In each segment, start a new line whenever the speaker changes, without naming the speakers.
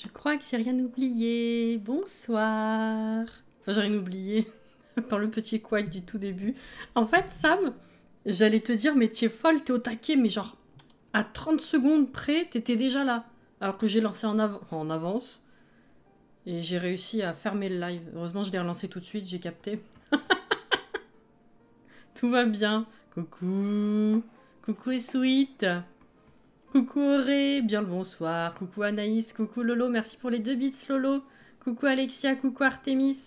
Je crois que j'ai rien oublié. Bonsoir. Enfin, j'ai rien oublié. Par le petit couac du tout début. En fait, Sam, j'allais te dire, mais t'es folle, t'es au taquet, mais genre, à 30 secondes près, t'étais déjà là. Alors que j'ai lancé en avance. Et j'ai réussi à fermer le live. Heureusement, je l'ai relancé tout de suite, j'ai capté. Tout va bien. Coucou. Coucou et sweet. Coucou Auré, bien le bonsoir. Coucou Anaïs, coucou Lolo, merci pour les 2 bits Lolo. Coucou Alexia, coucou Artemis.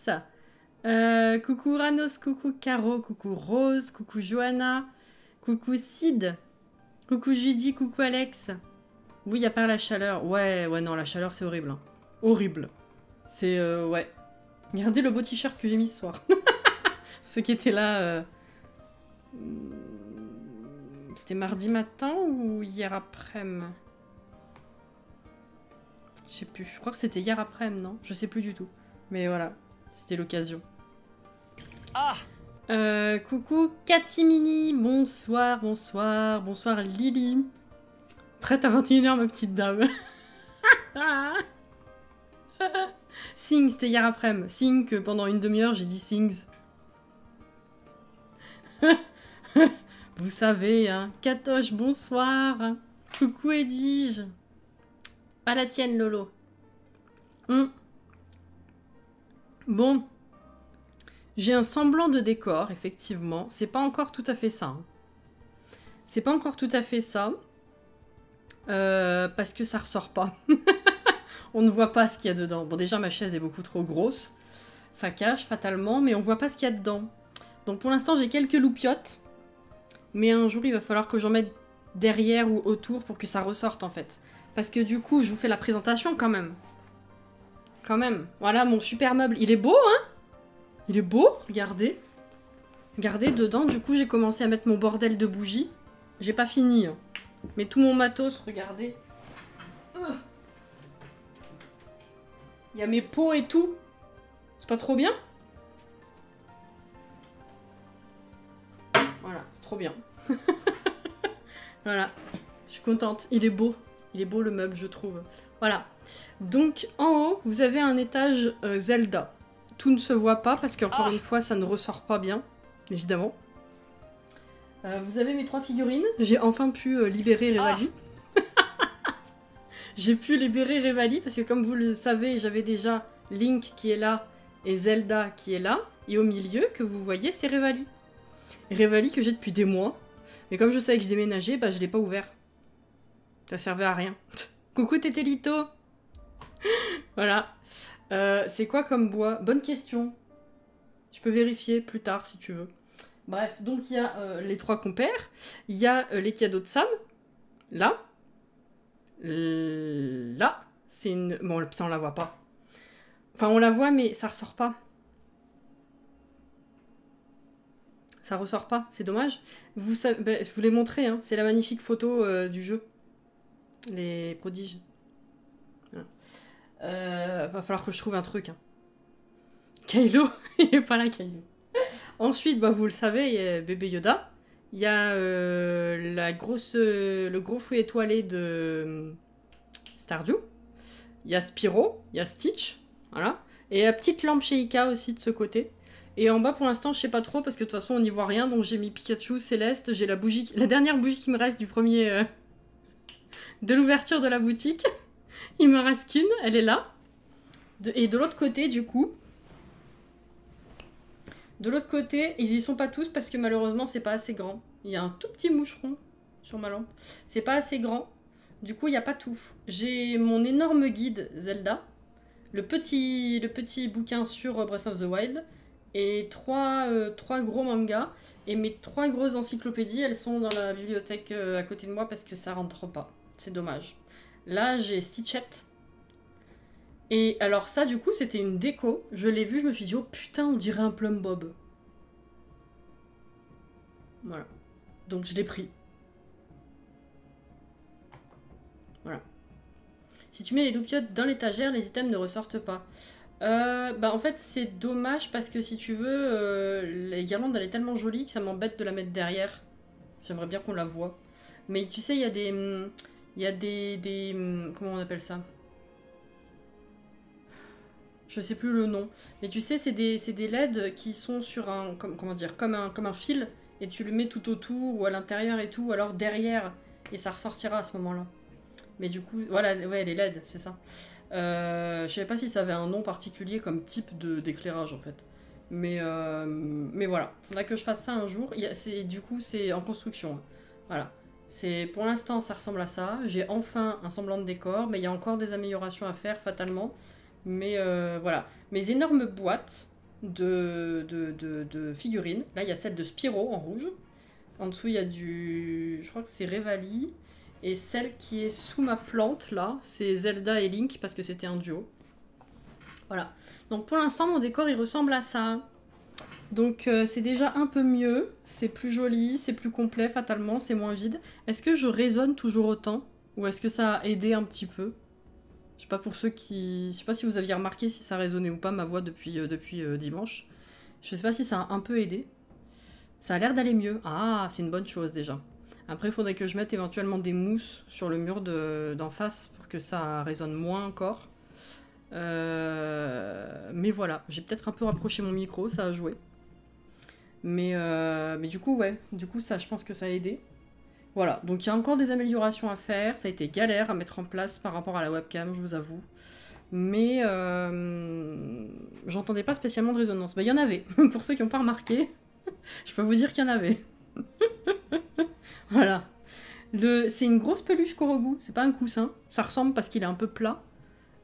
Coucou Ranos, coucou Caro, coucou Rose, coucou Johanna, coucou Sid, coucou Judy, coucou Alex. Oui, il y a pas la chaleur. Ouais, non, la chaleur c'est horrible. Hein. Horrible. C'est, ouais. Regardez le beau t-shirt que j'ai mis ce soir. Ceux qui étaient là... C'était mardi matin ou hier après-midi? Je sais plus. Je crois que c'était hier après-midi, non? Je sais plus du tout. Mais voilà, c'était l'occasion.
Ah!
Coucou Katimini, bonsoir, bonsoir, bonsoir Lily. Prête à 21h ma petite dame. Sing, c'était hier après-midi. Sing, que pendant une demi-heure j'ai dit Sings. Vous savez, hein. Katoche, bonsoir. Coucou Edwige. Pas la tienne, Lolo. Bon. J'ai un semblant de décor, effectivement. C'est pas encore tout à fait ça. Hein. C'est pas encore tout à fait ça. Parce que ça ressort pas. On ne voit pas ce qu'il y a dedans. Bon, déjà, ma chaise est beaucoup trop grosse. Ça cache fatalement, mais on voit pas ce qu'il y a dedans. Donc pour l'instant, j'ai quelques loupiottes. Mais un jour, il va falloir que j'en mette derrière ou autour pour que ça ressorte, en fait. Parce que du coup, je vous fais la présentation quand même. Quand même. Voilà, mon super meuble. Il est beau, hein? Il est beau, regardez. Regardez, dedans, du coup, j'ai commencé à mettre mon bordel de bougies. J'ai pas fini, hein. Mais tout mon matos, regardez. Il y a mes pots et tout. C'est pas trop bien? Voilà, c'est trop bien. Voilà, je suis contente. Il est beau. Il est beau le meuble, je trouve. Voilà. Donc, en haut, vous avez un étage Zelda. Tout ne se voit pas parce qu'encore une fois, ça ne ressort pas bien, évidemment. Vous avez mes 3 figurines. J'ai enfin pu libérer Revali. J'ai pu libérer Revali parce que comme vous le savez, j'avais déjà Link qui est là et Zelda qui est là. Et au milieu, que vous voyez, c'est Revali. Revali que j'ai depuis des mois. Mais comme je savais que je déménageais, bah je l'ai pas ouvert. Ça servait à rien. Coucou Tétélito. Voilà. C'est quoi comme bois? Bonne question. Je peux vérifier plus tard si tu veux. Bref, donc il y a les 3 compères. Il y a les cadeaux de Sam. Là. Là. C'est une... Bon, putain, on la voit pas. Enfin, on la voit, mais ça ressort pas. Ça ressort pas, c'est dommage. Vous savez, bah, je vous l'ai montré, hein, c'est la magnifique photo du jeu. Les prodiges. Voilà. Va falloir que je trouve un truc. Hein. Kylo, il est pas là, Kylo. Ensuite, bah, vous le savez, il y a bébé Yoda. Il y a le gros fruit étoilé de Stardew. Il y a Spyro, il y a Stitch. Voilà. Et la petite lampe chez Ika aussi de ce côté. Et en bas, pour l'instant, je sais pas trop, parce que de toute façon, on n'y voit rien. Donc j'ai mis Pikachu, Céleste, j'ai la bougie... La dernière bougie qui me reste du premier... de l'ouverture de la boutique. Il me reste qu'une, elle est là. Et de l'autre côté, du coup... De l'autre côté, ils y sont pas tous, parce que malheureusement, c'est pas assez grand. Il y a un tout petit moucheron sur ma lampe. C'est pas assez grand. Du coup, il n'y a pas tout. J'ai mon énorme guide Zelda. Le petit bouquin sur Breath of the Wild. Et 3 gros mangas. Et mes 3 grosses encyclopédies, elles sont dans la bibliothèque à côté de moi parce que ça rentre pas. C'est dommage. Là, j'ai Stitchette. Et alors ça, du coup, c'était une déco. Je l'ai vu, je me suis dit, oh putain, on dirait un Plum Bob. Voilà. Donc je l'ai pris. Voilà. Si tu mets les loupiottes dans l'étagère, les items ne ressortent pas. Bah en fait c'est dommage parce que si tu veux la guirlande elle est tellement jolie que ça m'embête de la mettre derrière. J'aimerais bien qu'on la voie. Mais tu sais il y a des comment on appelle ça? Je sais plus le nom. Mais tu sais, c'est des LED qui sont sur un... comment dire, comme un fil. Et tu le mets tout autour ou à l'intérieur et tout. Ou alors derrière. Et ça ressortira à ce moment-là. Mais du coup, voilà, ouais, les LED, c'est ça. Je savais pas si ça avait un nom particulier comme type d'éclairage en fait. Mais voilà, faudra que je fasse ça un jour. Du coup, c'est en construction. Voilà. Pour l'instant, ça ressemble à ça. J'ai enfin un semblant de décor, mais il y a encore des améliorations à faire, fatalement. Mais voilà. Mes énormes boîtes de figurines. Là, il y a celle de Spyro en rouge. En dessous, il y a je crois que c'est Revali. Et celle qui est sous ma plante, là, c'est Zelda et Link, parce que c'était un duo. Voilà. Donc pour l'instant, mon décor, il ressemble à ça. Donc c'est déjà un peu mieux. C'est plus joli, c'est plus complet, fatalement, c'est moins vide. Est-ce que je résonne toujours autant? Ou est-ce que ça a aidé un petit peu? Je sais pas pour ceux qui... Je sais pas si vous aviez remarqué si ça résonnait ou pas, ma voix, depuis dimanche. Je sais pas si ça a un peu aidé. Ça a l'air d'aller mieux. Ah, c'est une bonne chose, déjà. Après, il faudrait que je mette éventuellement des mousses sur le mur d'en face pour que ça résonne moins encore. Mais voilà, j'ai peut-être un peu rapproché mon micro, ça a joué. Mais du coup, ouais, du coup, ça, je pense que ça a aidé. Voilà, donc il y a encore des améliorations à faire. Ça a été galère à mettre en place par rapport à la webcam, je vous avoue. Mais j'entendais pas spécialement de résonance. Bah, il y en avait, pour ceux qui n'ont pas remarqué. Je peux vous dire qu'il y en avait. Voilà. C'est une grosse peluche Korogu, c'est pas un coussin. Ça ressemble parce qu'il est un peu plat.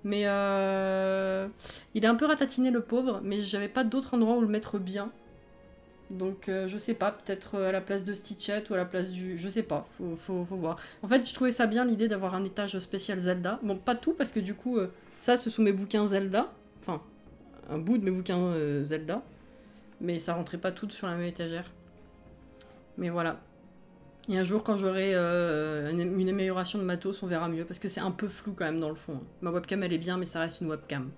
Mais il est un peu ratatiné le pauvre, mais j'avais pas d'autre endroit où le mettre bien. Donc je sais pas, peut-être à la place de Stitchette ou à la place du... Je sais pas, faut voir. En fait, je trouvais ça bien l'idée d'avoir un étage spécial Zelda. Bon, pas tout, parce que du coup, ça, ce sont mes bouquins Zelda. Enfin, un bout de mes bouquins Zelda. Mais ça rentrait pas tout sur la même étagère. Mais voilà. Et un jour, quand j'aurai une amélioration de matos, on verra mieux. Parce que c'est un peu flou quand même dans le fond. Ma webcam, elle est bien, mais ça reste une webcam.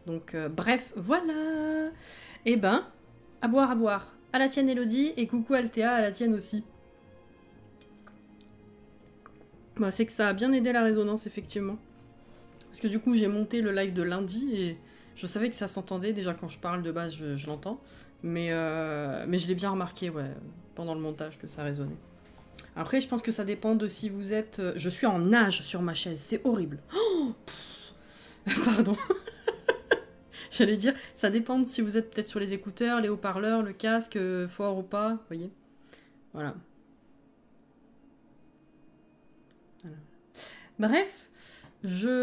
Donc, bref, voilà. Et ben, à boire, à boire. À la tienne, Elodie. Et coucou Althea, à la tienne aussi. Bah, c'est que ça a bien aidé la résonance, effectivement. Parce que du coup, j'ai monté le live de lundi et je savais que ça s'entendait. Déjà, quand je parle de base, je l'entends. Mais je l'ai bien remarqué, ouais, pendant le montage, que ça résonnait. Après, je pense que ça dépend de si vous êtes... Je suis en nage sur ma chaise, c'est horrible. Oh, pardon. J'allais dire, ça dépend de si vous êtes peut-être sur les écouteurs, les haut-parleurs, le casque, fort ou pas, vous voyez. Voilà. Bref,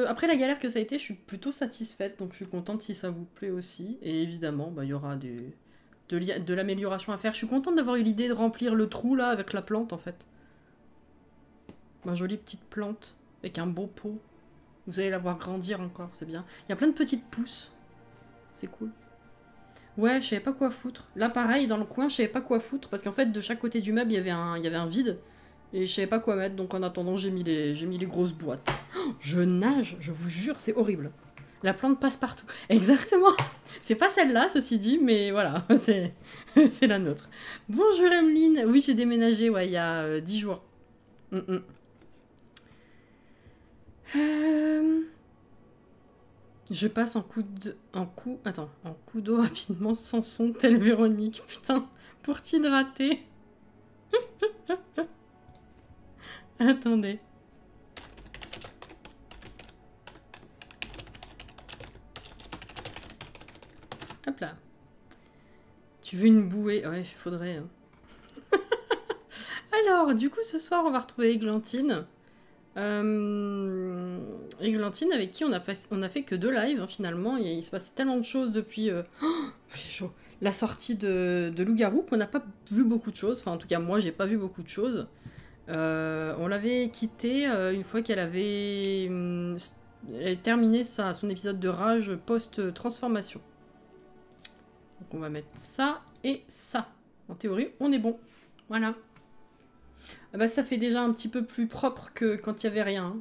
après la galère que ça a été, je suis plutôt satisfaite, donc je suis contente si ça vous plaît aussi. Et évidemment, bah, il y aura de l'amélioration à faire. Je suis contente d'avoir eu l'idée de remplir le trou là avec la plante en fait. Ma jolie petite plante avec un beau pot. Vous allez la voir grandir encore, c'est bien. Il y a plein de petites pousses. C'est cool. Ouais, je savais pas quoi foutre. Là pareil, dans le coin, je savais pas quoi foutre parce qu'en fait de chaque côté du meuble, il y avait un vide. Et je savais pas quoi mettre, donc en attendant, j'ai mis les grosses boîtes. Oh, je nage, je vous jure, c'est horrible. La plante passe partout. Exactement. C'est pas celle-là, ceci dit, mais voilà, c'est la nôtre. Bonjour Emeline. Oui, j'ai déménagé, ouais, il y a 10 jours. Je passe en coup d'eau rapidement sans son, telle Véronique. Putain, pour t'hydrater. Attendez. Hop là. Tu veux une bouée? Ouais, il faudrait. Hein. Alors, du coup, ce soir, on va retrouver Églantine. Églantine, avec qui on a fait que 2 lives, hein, finalement. Il se passait tellement de choses depuis... j'ai chaud. La sortie de Loup-Garou, qu'on n'a pas vu beaucoup de choses. Enfin, en tout cas, moi, j'ai pas vu beaucoup de choses. On l'avait quittée une fois qu'elle avait terminé son épisode de rage post-transformation. Donc on va mettre ça et ça. En théorie, on est bon. Voilà. Ah bah ça fait déjà un petit peu plus propre que quand il n'y avait rien. Hein.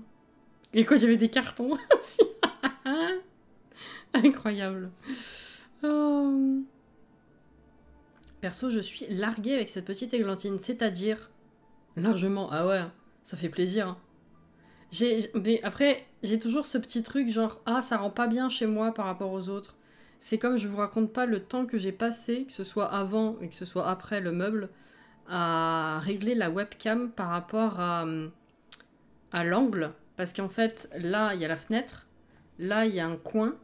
Et quand il y avait des cartons aussi. Incroyable. Oh. Perso, je suis larguée avec cette petite Églantine, c'est-à-dire... Largement, ah ouais, ça fait plaisir. Hein. Mais après, j'ai toujours ce petit truc genre, ah, ça rend pas bien chez moi par rapport aux autres. C'est comme je vous raconte pas le temps que j'ai passé, que ce soit avant et que ce soit après le meuble, à régler la webcam par rapport à l'angle. Parce qu'en fait, là, il y a la fenêtre, là, il y a un coin.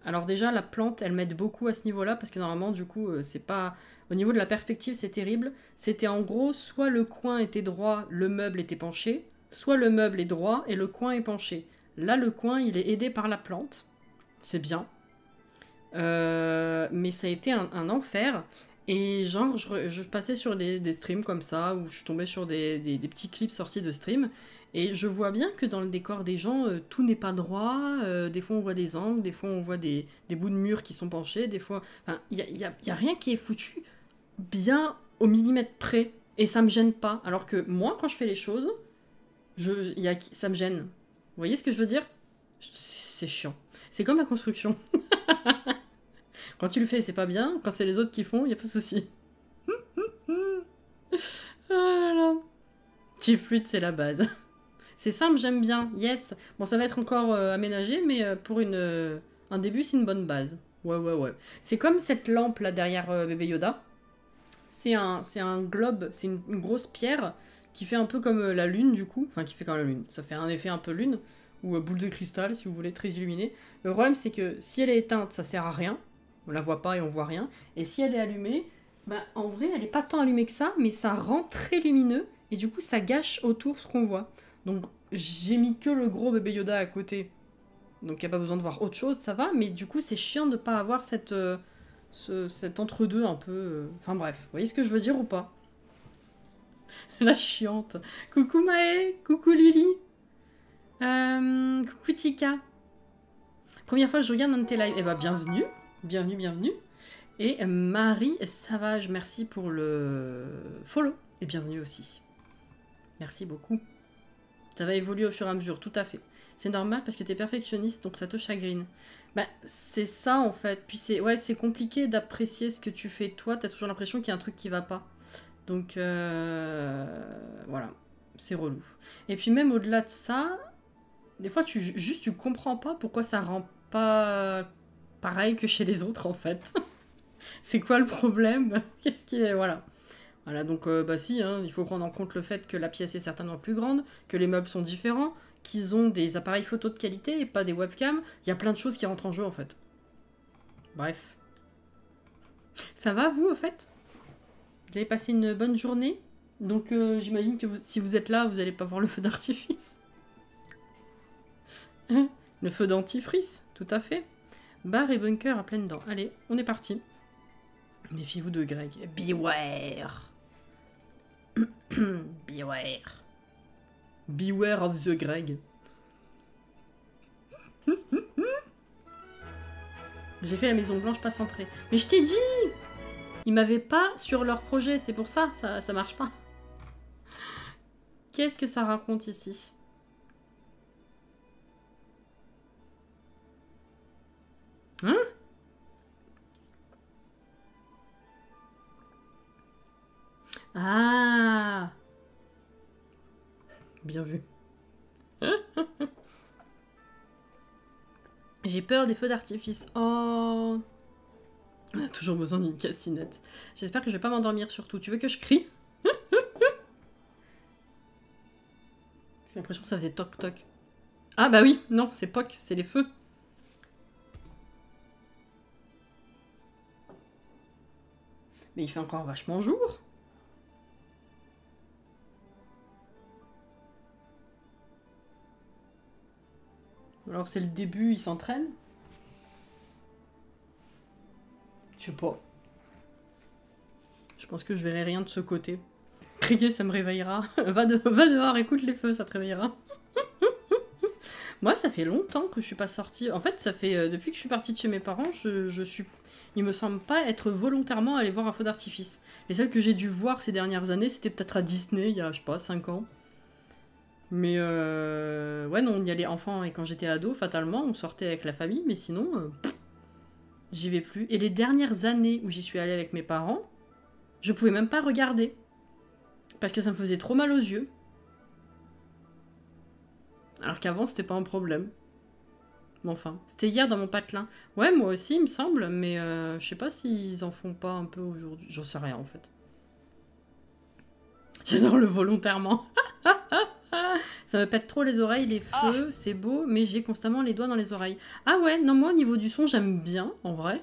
Alors déjà, la plante, elle m'aide beaucoup à ce niveau-là, parce que normalement, du coup, c'est pas... Au niveau de la perspective, c'est terrible. C'était en gros, soit le coin était droit, le meuble était penché, soit le meuble est droit et le coin est penché. Là, le coin, il est aidé par la plante. C'est bien. Mais ça a été un enfer. Et genre, je passais sur des streams comme ça, où je tombais sur des petits clips sortis de stream. Et je vois bien que dans le décor des gens, tout n'est pas droit. Des fois, on voit des angles, des fois, on voit des bouts de mur qui sont penchés. Des fois, enfin, il y a rien qui est foutu bien au millimètre près. Et ça me gêne pas. Alors que moi, quand je fais les choses, ça me gêne. Vous voyez ce que je veux dire? C'est chiant. C'est comme la construction. Quand tu le fais, c'est pas bien. Quand c'est les autres qui font, il n'y a pas de souci. Ah là là. Chief Fluid, c'est la base. C'est simple, j'aime bien. Yes. Bon, ça va être encore aménagé, mais pour un début, c'est une bonne base. Ouais. C'est comme cette lampe là derrière bébé Yoda. C'est un globe, c'est une grosse pierre qui fait un peu comme la lune du coup. Enfin, qui fait comme la lune. Ça fait un effet un peu lune. Ou boule de cristal, si vous voulez, très illuminée. Le problème, c'est que si elle est éteinte, ça sert à rien. On la voit pas et on voit rien. Et si elle est allumée, bah, en vrai, elle est pas tant allumée que ça, mais ça rend très lumineux. Et du coup, ça gâche autour ce qu'on voit. Donc, j'ai mis que le gros bébé Yoda à côté. Donc, il n'y a pas besoin de voir autre chose, ça va. Mais du coup, c'est chiant de ne pas avoir cet entre-deux un peu... Enfin bref, vous voyez ce que je veux dire ou pas? La chiante. Coucou Maë, coucou Lily. Coucou Tika. Première fois que je regarde un de tes lives. Eh ben, bienvenue. Bienvenue. Et Marie Savage, merci pour le follow. Et bienvenue aussi. Merci beaucoup. Ça va évoluer au fur et à mesure, tout à fait. C'est normal parce que t'es perfectionniste, donc ça te chagrine. Bah, c'est ça en fait. Puis c'est compliqué d'apprécier ce que tu fais toi. T'as toujours l'impression qu'il y a un truc qui va pas. Donc, voilà. C'est relou. Et puis même au-delà de ça, des fois, tu comprends pas pourquoi ça rend pas pareil que chez les autres, en fait. C'est quoi le problème? Qu'est-ce qui est... Voilà. Voilà, donc, bah si, hein, il faut prendre en compte le fait que la pièce est certainement plus grande, que les meubles sont différents, qu'ils ont des appareils photo de qualité et pas des webcams. Il y a plein de choses qui rentrent en jeu, en fait. Bref. Ça va, vous, au fait? Vous avez passé une bonne journée? Donc, j'imagine que si vous êtes là, vous allez pas voir le feu d'artifice. Le feu dentifrice, tout à fait. Bar et bunker à pleines dents. Allez, on est parti. Méfiez-vous de Greg. Beware. Beware. Beware of the Greg. J'ai fait la Maison Blanche pas centrée. Mais je t'ai dit! Ils m'avaient pas sur leur projet, c'est pour ça, ça marche pas. Qu'est-ce que ça raconte ici? Hein? Ah! Bien vu. J'ai peur des feux d'artifice. Oh! On a toujours besoin d'une cassinette. J'espère que je vais pas m'endormir surtout. Tu veux que je crie? J'ai l'impression que ça faisait toc-toc. Ah bah oui, non, c'est POC, c'est les feux. Mais il fait encore vachement jour. Alors c'est le début, il s'entraîne. Je sais pas. Je pense que je verrai rien de ce côté. Crier, ça me réveillera. Va dehors, écoute les feux, ça te réveillera. Moi, ça fait longtemps que je suis pas sortie. En fait, ça fait depuis que je suis partie de chez mes parents, il me semble pas être volontairement allé voir un feu d'artifice. Les seuls que j'ai dû voir ces dernières années, c'était peut-être à Disney, il y a, je sais pas, 5 ans. Mais ouais, non, on y allait enfant et quand j'étais ado, fatalement, on sortait avec la famille, mais sinon, j'y vais plus. Et les dernières années où j'y suis allée avec mes parents, je pouvais même pas regarder. Parce que ça me faisait trop mal aux yeux. Alors qu'avant, c'était pas un problème. Mais enfin, c'était hier dans mon patelin. Ouais, moi aussi, il me semble, mais je sais pas s'ils en font pas un peu aujourd'hui. J'en sais rien, en fait. J'adore le volontairement. Ça me pète trop les oreilles, les feux, c'est beau, mais j'ai constamment les doigts dans les oreilles. Ah ouais, non, moi, au niveau du son, j'aime bien, en vrai.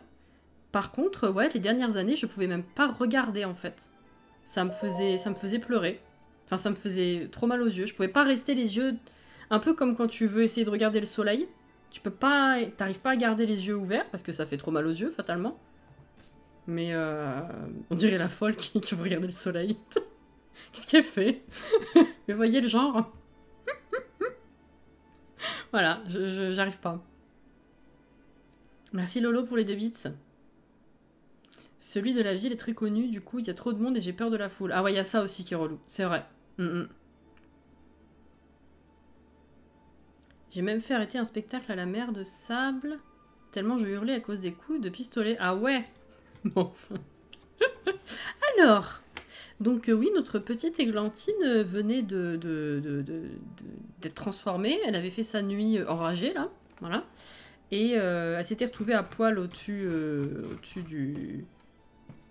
Par contre, ouais, les dernières années, je pouvais même pas regarder, en fait. Ça me faisait pleurer. Enfin, ça me faisait trop mal aux yeux. Je pouvais pas rester les yeux... Un peu comme quand tu veux essayer de regarder le soleil. Tu peux pas... T'arrives pas à garder les yeux ouverts, parce que ça fait trop mal aux yeux, fatalement. Mais on dirait la folle qui veut regarder le soleil. Qu'est-ce qu'elle fait? Mais voyez le genre. Voilà, j'arrive pas. Merci Lolo pour les 2 bits. Celui de la ville est très connu, du coup il y a trop de monde et j'ai peur de la foule. Ah ouais, il y a ça aussi qui est relou, c'est vrai. J'ai même fait arrêter un spectacle à la mer de sable, tellement je hurlais à cause des coups de pistolet. Ah ouais. Bon, enfin... Alors, donc oui, notre petite Églantine venait d'être transformée. Elle avait fait sa nuit enragée, là. Voilà. Et elle s'était retrouvée à poil au-dessus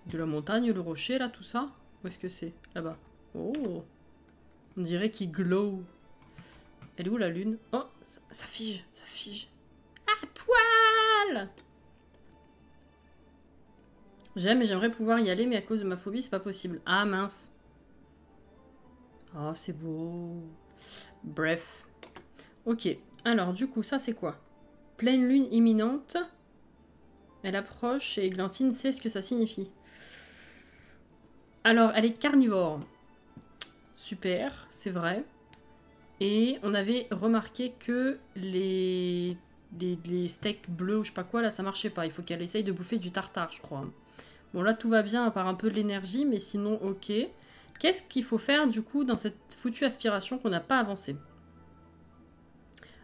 de la montagne, le rocher, là, tout ça. Où est-ce que c'est? Là-bas. Oh, on dirait qu'il glow. Elle est où, la lune? Oh, ça fige, ça fige. À poil! J'aime et j'aimerais pouvoir y aller, mais à cause de ma phobie, c'est pas possible. Ah, mince. Oh, c'est beau. Bref. Ok. Alors, du coup, ça, c'est quoi? Pleine lune imminente. Elle approche et Églantine sait ce que ça signifie. Alors, elle est carnivore. Super, c'est vrai. Et on avait remarqué que les steaks bleus ou je sais pas quoi, là, ça marchait pas. Il faut qu'elle essaye de bouffer du tartare, je crois. Bon, là, tout va bien, à part un peu de l'énergie, mais sinon, ok. Qu'est-ce qu'il faut faire, du coup, dans cette foutue aspiration qu'on n'a pas avancé?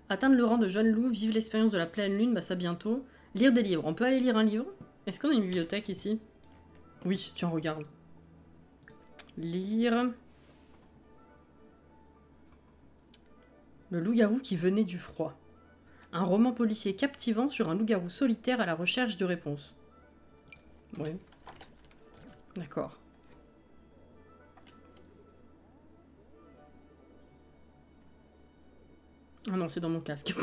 Atteindre le rang de jeune loup, vivre l'expérience de la pleine lune, bah ça bientôt. Lire des livres. On peut aller lire un livre? Est-ce qu'on a une bibliothèque ici? Oui, tiens, regarde. Lire... Le loup-garou qui venait du froid. Un roman policier captivant sur un loup-garou solitaire à la recherche de réponses. Oui. D'accord. Ah non, c'est dans mon casque.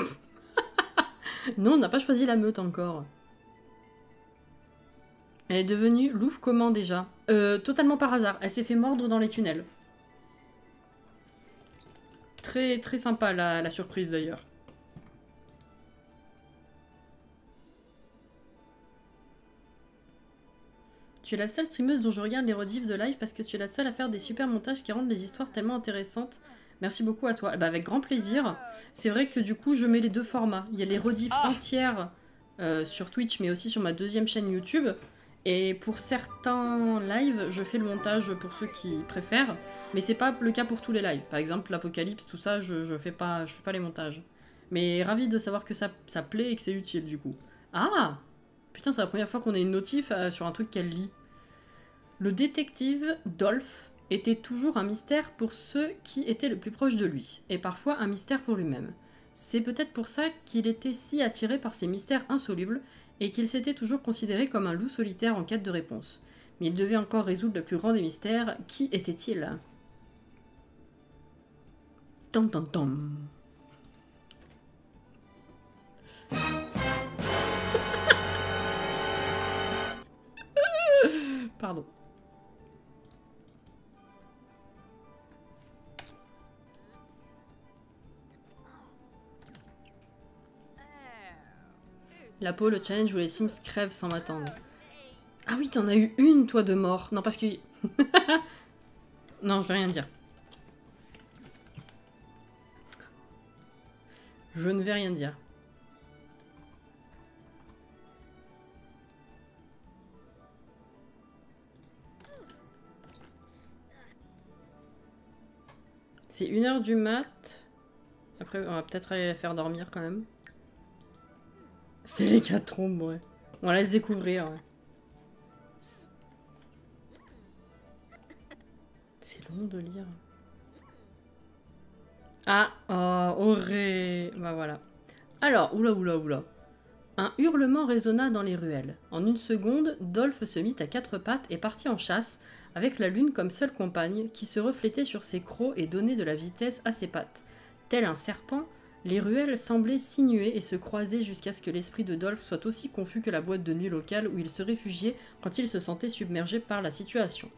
Non, on n'a pas choisi la meute encore. Elle est devenue louve comment déjà? Totalement par hasard. Elle s'est fait mordre dans les tunnels. Très, très sympa la surprise d'ailleurs. Tu es la seule streameuse dont je regarde les rediffs de live parce que tu es la seule à faire des super montages qui rendent les histoires tellement intéressantes. Merci beaucoup à toi. Eh ben, avec grand plaisir. C'est vrai que du coup, je mets les 2 formats. Il y a les rediffs entières sur Twitch, mais aussi sur ma 2e chaîne YouTube. Et pour certains lives, je fais le montage pour ceux qui préfèrent. Mais c'est pas le cas pour tous les lives. Par exemple, l'Apocalypse, tout ça, je fais pas les montages. Mais ravi de savoir que ça plaît et que c'est utile du coup. Ah! Putain, c'est la première fois qu'on a une notif sur un truc qu'elle lit. Le détective Dolph était toujours un mystère pour ceux qui étaient le plus proches de lui, et parfois un mystère pour lui-même. C'est peut-être pour ça qu'il était si attiré par ces mystères insolubles, et qu'il s'était toujours considéré comme un loup solitaire en quête de réponse. Mais il devait encore résoudre le plus grand des mystères. Qui était-il? Tam tam tam. Pardon. La peau, le challenge où les Sims crèvent sans m'attendre. Ah oui, t'en as eu une, toi, de mort. Non, parce que... Non, je vais rien dire. Je ne vais rien dire. C'est 1h du mat. Après, on va peut-être aller la faire dormir quand même. C'est les 4 trombes, ouais. On laisse découvrir, ouais. C'est long de lire. Ah, oh, Auré. Bah voilà. Alors, oula. Un hurlement résonna dans les ruelles. En une seconde, Dolph se mit à quatre pattes et partit en chasse, avec la lune comme seule compagne, qui se reflétait sur ses crocs et donnait de la vitesse à ses pattes. Tel un serpent, les ruelles semblaient sinuer et se croiser jusqu'à ce que l'esprit de Dolph soit aussi confus que la boîte de nuit locale où il se réfugiait quand il se sentait submergé par la situation.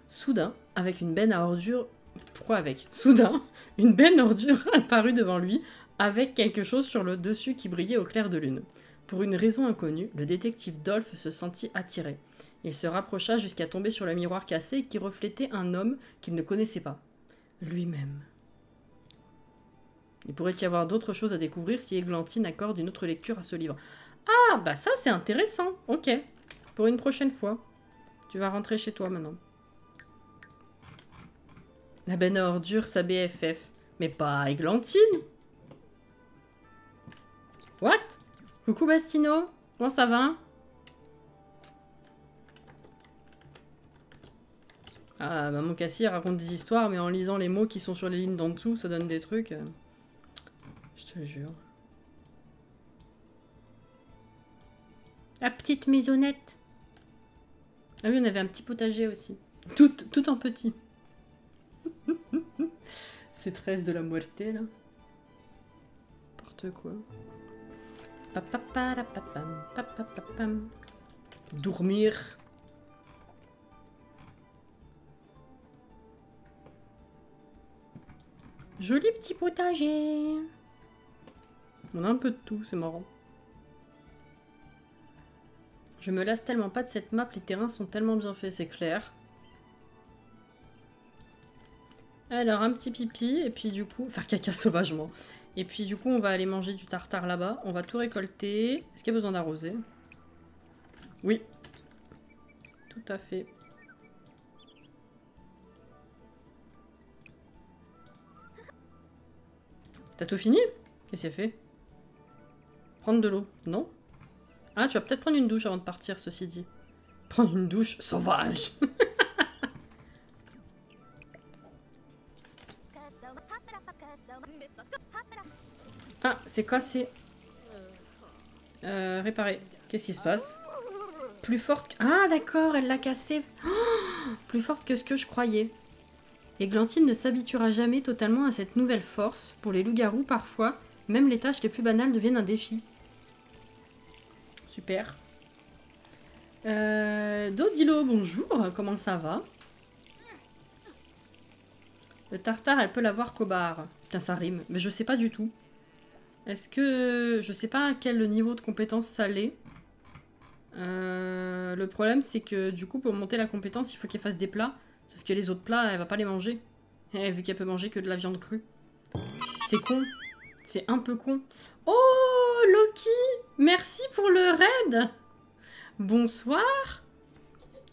Soudain, avec une benne à ordures... Pourquoi avec ? Soudain, une benne ordure apparut devant lui, avec quelque chose sur le dessus qui brillait au clair de lune. Pour une raison inconnue, le détective Dolph se sentit attiré. Il se rapprocha jusqu'à tomber sur le miroir cassé qui reflétait un homme qu'il ne connaissait pas. Lui-même. Il pourrait y avoir d'autres choses à découvrir si Églantine accorde une autre lecture à ce livre. Ah, bah ça c'est intéressant. Ok. Pour une prochaine fois. Tu vas rentrer chez toi maintenant. La benne à ordures, sa BFF. Mais pas Églantine. What? Coucou Bastino. Comment ça va? Ah, Maman Cassie raconte des histoires, mais en lisant les mots qui sont sur les lignes d'en dessous, ça donne des trucs. Je te jure. La petite maisonnette. Ah oui, on avait un petit potager aussi. Tout en petit. C'est 13 de la muerte, là. N'importe quoi. Dormir. Joli petit potager. On a un peu de tout, c'est marrant. Je me lasse tellement pas de cette map, les terrains sont tellement bien faits, c'est clair. Alors, un petit pipi, et puis du coup... Faire caca sauvagement. Et puis du coup, on va aller manger du tartare là-bas. On va tout récolter. Est-ce qu'il y a besoin d'arroser? Oui. Tout à fait. T'as tout fini? Qu'est-ce que c'est fait? Prendre de l'eau, non? Ah, tu vas peut-être prendre une douche avant de partir, ceci dit. Prendre une douche sauvage. Ah, c'est cassé. Réparer. Qu'est-ce qui se passe? Plus forte... Ah, d'accord, elle l'a cassé. Oh, plus forte que ce que je croyais. Églantine ne s'habituera jamais totalement à cette nouvelle force. Pour les loups-garous, parfois, même les tâches les plus banales deviennent un défi. Super. Dodilo, bonjour. Comment ça va? Le tartare, elle peut l'avoir qu'au bar. Putain, ça rime. Mais je sais pas du tout. Est-ce que... Je sais pas à quel niveau de compétence ça l'est. Le problème, c'est que du coup, pour monter la compétence, il faut qu'elle fasse des plats. Sauf que les autres plats, elle va pas les manger. Vu qu'elle peut manger que de la viande crue. C'est con. C'est un peu con. Oh, Loki! Merci pour le raid! Bonsoir!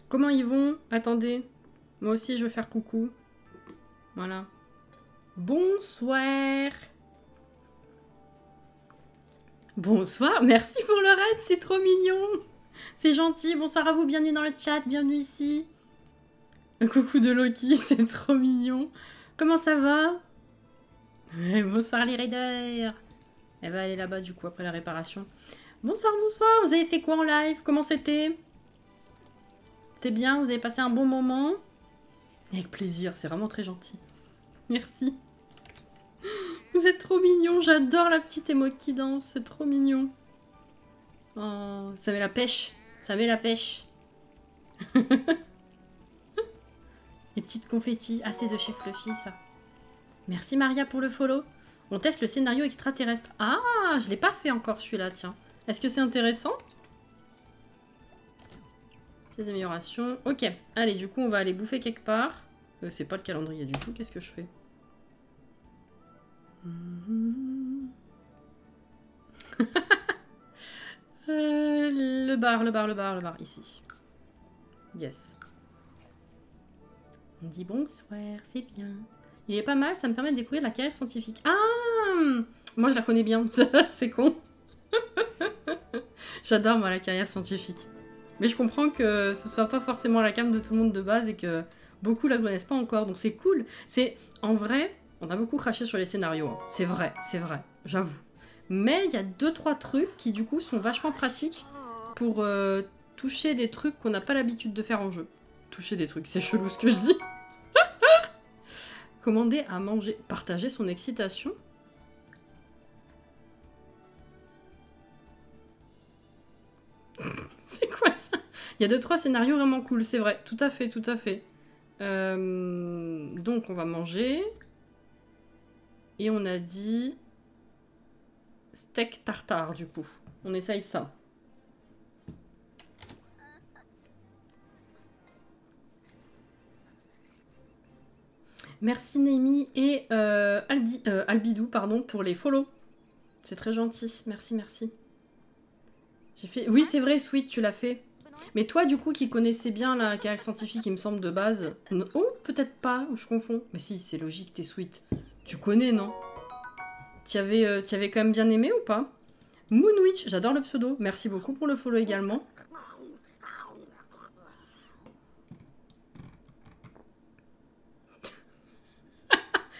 Comment ils vont? Attendez. Moi aussi, je veux faire coucou. Voilà. Bonsoir! Bonsoir! Merci pour le raid, c'est trop mignon! C'est gentil. Bonsoir à vous, bienvenue dans le chat, bienvenue ici. Un coucou de Loki, c'est trop mignon. Comment ça va? Bonsoir les raiders. Elle va aller là-bas du coup après la réparation. Bonsoir, bonsoir. Vous avez fait quoi en live? Comment c'était? C'était bien? Vous avez passé un bon moment? Avec plaisir, c'est vraiment très gentil. Merci. Vous êtes trop mignon. J'adore la petite émote qui danse. C'est trop mignon. Oh, ça met la pêche. Ça met la pêche. Les petites confettis. Ah, c'est de chez Fluffy, ça. Merci Maria pour le follow. On teste le scénario extraterrestre. Ah, je l'ai pas fait encore celui-là, tiens. Est-ce que c'est intéressant? Des améliorations. Ok, allez, du coup, on va aller bouffer quelque part. C'est pas le calendrier du tout. Qu'est-ce que je fais? Le bar, ici. Yes. On dit bonsoir, c'est bien. Il est pas mal, ça me permet de découvrir la carrière scientifique. Ah, moi je la connais bien, c'est con. J'adore moi la carrière scientifique. Mais je comprends que ce soit pas forcément la came de tout le monde de base et que beaucoup la connaissent pas encore, donc c'est cool. C'est en vrai, on a beaucoup craché sur les scénarios, hein. C'est vrai, j'avoue. Mais il y a 2-3 trucs qui du coup sont vachement pratiques pour toucher des trucs qu'on n'a pas l'habitude de faire en jeu. Toucher des trucs, c'est chelou ce que je dis. Commander à manger. Partager son excitation. C'est quoi ça? Il y a 2-3 scénarios vraiment cool, c'est vrai. Tout à fait, tout à fait. Donc on va manger. Et on a dit... steak tartare du coup. On essaye ça. Merci Naimi et Albidou pardon, pour les follow. C'est très gentil. Merci, merci. J'ai fait... Oui, c'est vrai, Sweet, tu l'as fait. Mais toi, du coup, qui connaissais bien la carrière scientifique, il me semble, de base... Oh, peut-être pas, ou je confonds. Mais si, c'est logique, t'es Sweet. Tu connais, non? T'y avais quand même bien aimé ou pas? Moonwitch, j'adore le pseudo. Merci beaucoup pour le follow également.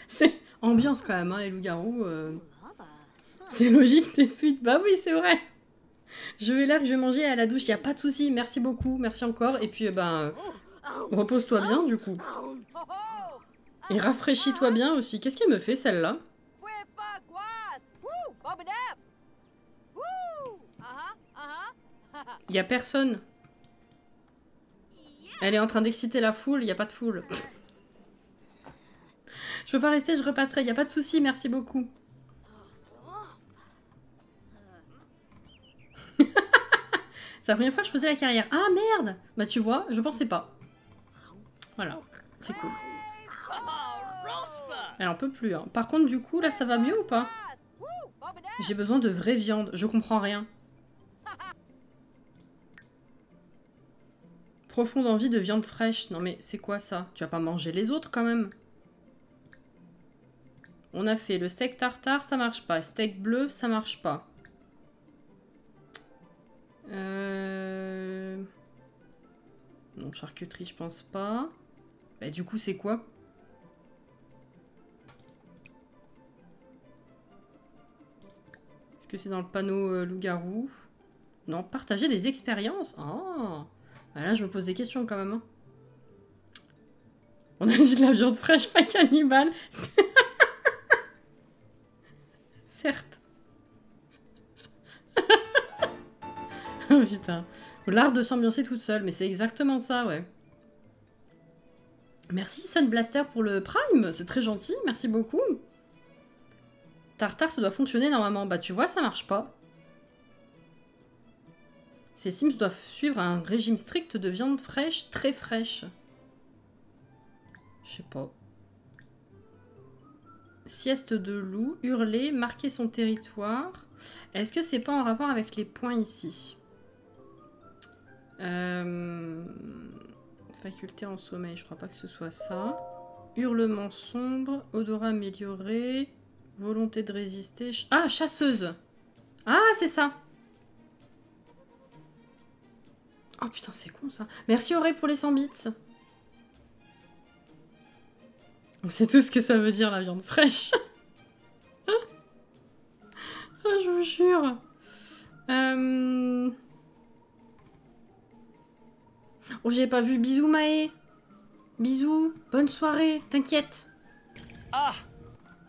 C'est ambiance quand même, hein, les loups-garous. C'est logique, t'es Sweet. Bah oui, c'est vrai. Je vais là que je vais manger à la douche, y a pas de souci. Merci beaucoup, merci encore. Et puis, repose-toi bien, du coup. Et rafraîchis-toi bien aussi. Qu'est-ce qu'elle me fait, celle-là? Y a personne. Elle est en train d'exciter la foule, y a pas de foule. Je peux pas rester, je repasserai, y a pas de souci, merci beaucoup. C'est la première fois que je faisais la carrière. Ah merde! Bah tu vois, je pensais pas. Voilà, c'est cool. Elle en peut plus. Hein. Par contre, du coup, là, ça va mieux ou pas? J'ai besoin de vraie viande. Je comprends rien. Profonde envie de viande fraîche. Non mais c'est quoi ça? Tu vas pas manger les autres quand même? On a fait le steak tartare, ça marche pas. Steak bleu, ça marche pas. Non, charcuterie, je pense pas. Bah, du coup, c'est quoi? Est-ce que c'est dans le panneau loup-garou? Non, partager des expériences. Oh, bah là, je me pose des questions quand même. Hein. On a dit de la viande fraîche, pas cannibale. Certes. Oh putain. L'art de s'ambiancer toute seule, mais c'est exactement ça, ouais. Merci Sunblaster pour le Prime, c'est très gentil, merci beaucoup. Tartare, ça doit fonctionner normalement. Bah tu vois, ça marche pas. Ces Sims doivent suivre un régime strict de viande fraîche, très fraîche. Je sais pas. Sieste de loup, hurler, marquer son territoire. Est-ce que c'est pas en rapport avec les points ici? Faculté en sommeil, je crois pas que ce soit ça. Hurlement sombre, odorat amélioré, volonté de résister. Ah, chasseuse! Ah, c'est ça! Oh putain, c'est con ça. Merci Auré pour les 100 bits. On sait tout ce que ça veut dire la viande fraîche. Oh, je vous jure. Oh, j'ai pas vu. Bisous Maë. Bisous. Bonne soirée. T'inquiète.
Ah!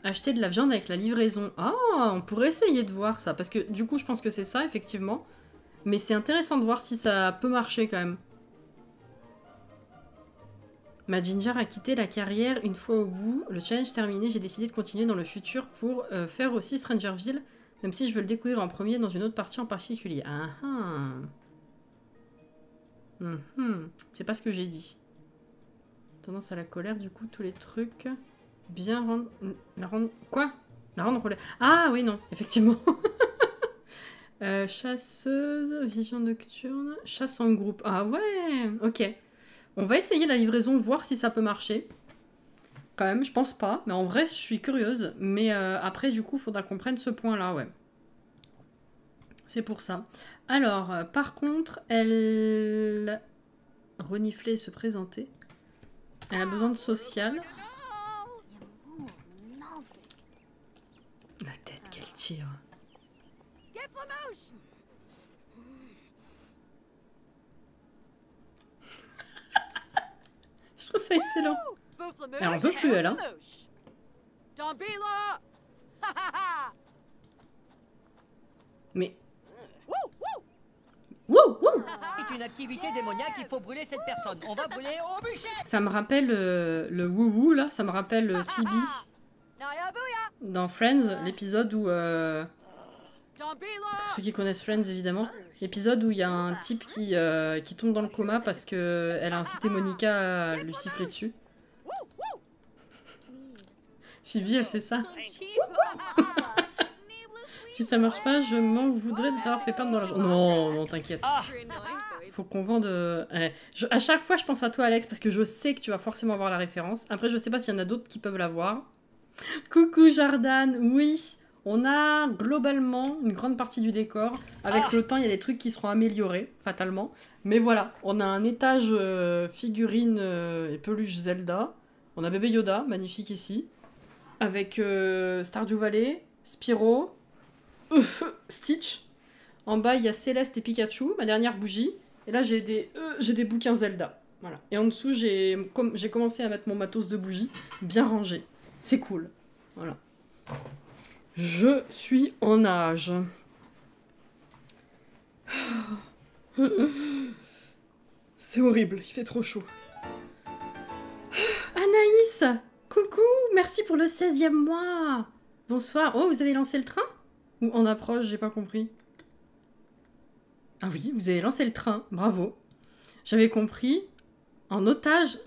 Acheter de la viande avec la livraison. Ah, on pourrait essayer de voir ça. Parce que du coup, je pense que c'est ça, effectivement. Mais c'est intéressant de voir si ça peut marcher quand même. Ma Ginger a quitté la carrière une fois au bout. Le challenge terminé, j'ai décidé de continuer dans le futur pour faire aussi Strangerville. Même si je veux le découvrir en premier dans une autre partie en particulier. Ah ah. C'est pas ce que j'ai dit. Tendance à la colère, du coup, tous les trucs. Bien rendre... La rendre... Quoi? La rendre relais. Ah oui, non, effectivement. Chasseuse, vision nocturne, chasse en groupe. Ah ouais, ok. On va essayer la livraison, voir si ça peut marcher. Quand même, je pense pas. Mais en vrai, je suis curieuse. Mais après, du coup, il faudra qu'on prenne ce point-là, ouais. C'est pour ça. Alors, par contre, elle... renifler et se présenter. Elle a besoin de social. La tête qu'elle tire. Je trouve ça excellent. Elle en veut plus, elle, hein. Mais... Wouh, wouh.
C'est une activité démoniaque, il faut brûler cette personne. On va brûler au bûcher.
Ça me rappelle le wouhou, là. Ça me rappelle Phoebe dans Friends, l'épisode où... Pour ceux qui connaissent Friends, évidemment. L'épisode où il y a un type qui tombe dans le coma parce qu'elle a incité Monica à lui siffler dessus. Phoebe, elle fait ça. Si ça marche pas, je m'en voudrais de t'avoir fait perdre dans la journée. Non, non, t'inquiète. Faut qu'on vende... à chaque fois, je pense à toi, Alex, parce que je sais que tu vas forcément avoir la référence. Après, je sais pas s'il y en a d'autres qui peuvent la voir. Coucou, Jordan. Oui, on a globalement une grande partie du décor. Avec le temps, il y a des trucs qui seront améliorés, fatalement. Mais voilà, on a un étage figurines et peluche Zelda. On a bébé Yoda, magnifique ici. Avec Stardew Valley, Spyro... Stitch. En bas, il y a Céleste et Pikachu, ma dernière bougie. Et là, j'ai des bouquins Zelda. Voilà. Et en dessous, j'ai commencé à mettre mon matos de bougies bien rangé. C'est cool. Voilà. Je suis en âge. C'est horrible, il fait trop chaud. Anaïs! Coucou! Merci pour le 16e mois! Bonsoir. Oh, vous avez lancé le train? Ou en approche, j'ai pas compris. Ah oui, vous avez lancé le train, bravo. J'avais compris. En otage.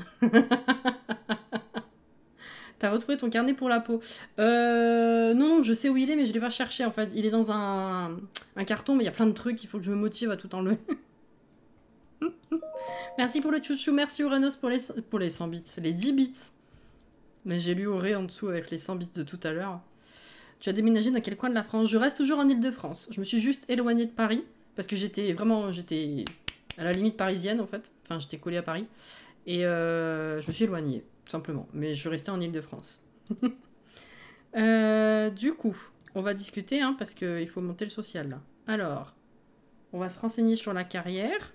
T'as retrouvé ton carnet pour la peau. Non, je sais où il est, mais je l'ai pas cherché en fait. Il est dans un carton, mais il y a plein de trucs, il faut que je me motive à tout enlever. Merci pour le chouchou, merci Uranus pour les 100 bits, les 10 bits. Mais j'ai lu Auré en dessous avec les 100 bits de tout à l'heure. Tu as déménagé dans quel coin de la France? Je reste toujours en Île-de-France. Je me suis juste éloignée de Paris. Parce que j'étais à la limite parisienne, en fait. Enfin, j'étais collée à Paris. Et je me suis éloignée, tout simplement. Mais je restais en Île-de-France. Du coup, on va discuter, hein, parce qu'il faut monter le social, là. Alors, on va se renseigner sur la carrière.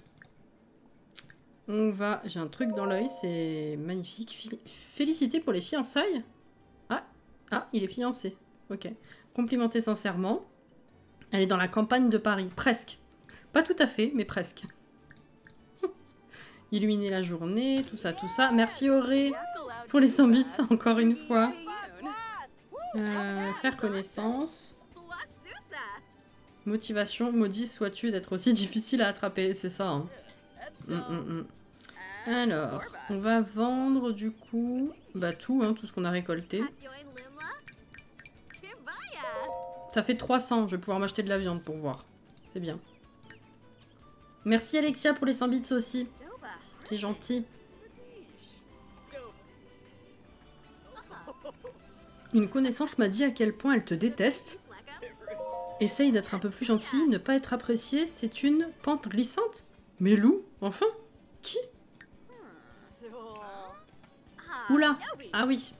J'ai un truc dans l'œil, c'est magnifique. Félicité pour les fiançailles. Ah, il est fiancé. Ok. Complimenter sincèrement. Elle est dans la campagne de Paris. Presque. Pas tout à fait, mais presque. Illuminer la journée, tout ça, tout ça. Merci Auré pour les 100 bits, encore une fois. Faire connaissance. Motivation. Maudit sois-tu d'être aussi difficile à attraper. C'est ça, hein. Alors, on va vendre du coup... Bah tout, hein, tout ce qu'on a récolté. Ça fait 300, je vais pouvoir m'acheter de la viande pour voir. C'est bien. Merci Alexia pour les 100 bits aussi. C'est gentil. Une connaissance m'a dit à quel point elle te déteste. Essaye d'être un peu plus gentille, ne pas être appréciée, c'est une pente glissante. Mais Lou, enfin? Qui? Oula! Ah oui.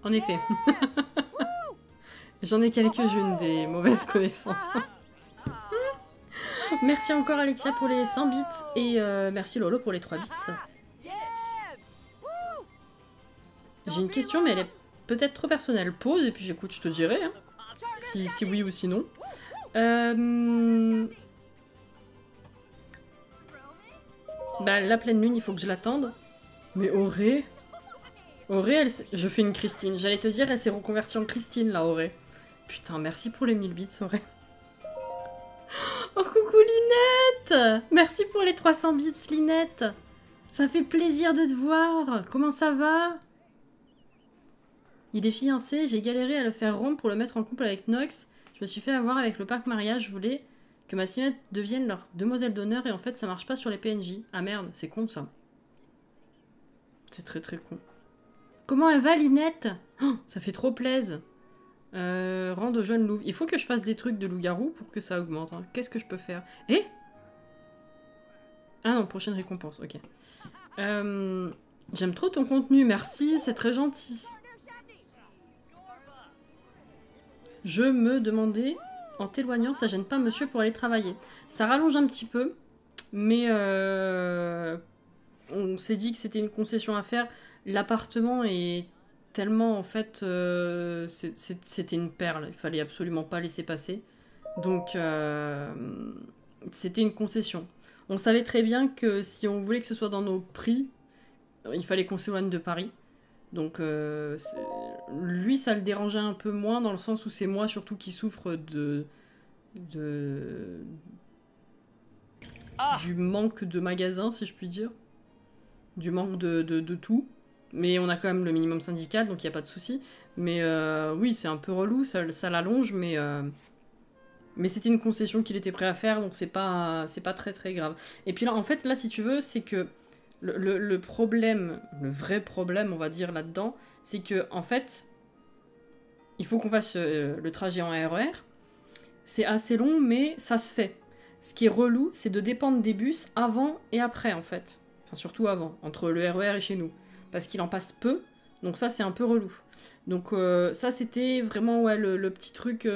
En effet. J'en ai quelques-unes des mauvaises connaissances. Merci encore Alexia pour les 100 bits et merci Lolo pour les 3 bits. J'ai une question mais elle est peut-être trop personnelle. Pause et puis j'écoute, je te dirai. Hein. Si oui ou sinon. Bah, la pleine lune, il faut que je l'attende. Mais Auré... Auré, je fais une Christine. J'allais te dire, elle s'est reconvertie en Christine, là, Auré. Putain, merci pour les 1000 bits, Auré. Oh, coucou, Linette! Merci pour les 300 bits, Linette. Ça fait plaisir de te voir. Comment ça va? Il est fiancé, j'ai galéré à le faire rompre pour le mettre en couple avec Nox. Je me suis fait avoir avec le parc mariage, je voulais que ma Simette devienne leur demoiselle d'honneur et en fait ça marche pas sur les PNJ. Ah merde, c'est con ça. C'est très très con. Comment elle va Linette? Oh, ça fait trop plaise. Rang de jeune loup. Il faut que je fasse des trucs de loup-garou pour que ça augmente. Hein. Qu'est-ce que je peux faire? Eh? Ah non, prochaine récompense, ok. J'aime trop ton contenu, merci, c'est très gentil. Je me demandais en t'éloignant, ça gêne pas monsieur pour aller travailler. Ça rallonge un petit peu, mais on s'est dit que c'était une concession à faire. L'appartement est tellement, en fait, c'était une perle. Il fallait absolument pas laisser passer. Donc, c'était une concession. On savait très bien que si on voulait que ce soit dans nos prix, il fallait qu'on s'éloigne de Paris. Donc, lui, ça le dérangeait un peu moins, dans le sens où c'est moi surtout qui souffre du manque de magasins, si je puis dire. Du manque de tout. Mais on a quand même le minimum syndical, donc il n'y a pas de souci. Mais oui, c'est un peu relou, ça l'allonge, mais c'était une concession qu'il était prêt à faire, donc c'est pas très très grave. Et puis là, en fait, là, si tu veux, c'est que le problème, le vrai problème, on va dire, là-dedans, c'est que, en fait, il faut qu'on fasse le trajet en RER. C'est assez long, mais ça se fait. Ce qui est relou, c'est de dépendre des bus avant et après, en fait. Enfin, surtout avant, entre le RER et chez nous. Parce qu'il en passe peu, donc ça, c'est un peu relou. Donc ça, c'était vraiment ouais, le petit truc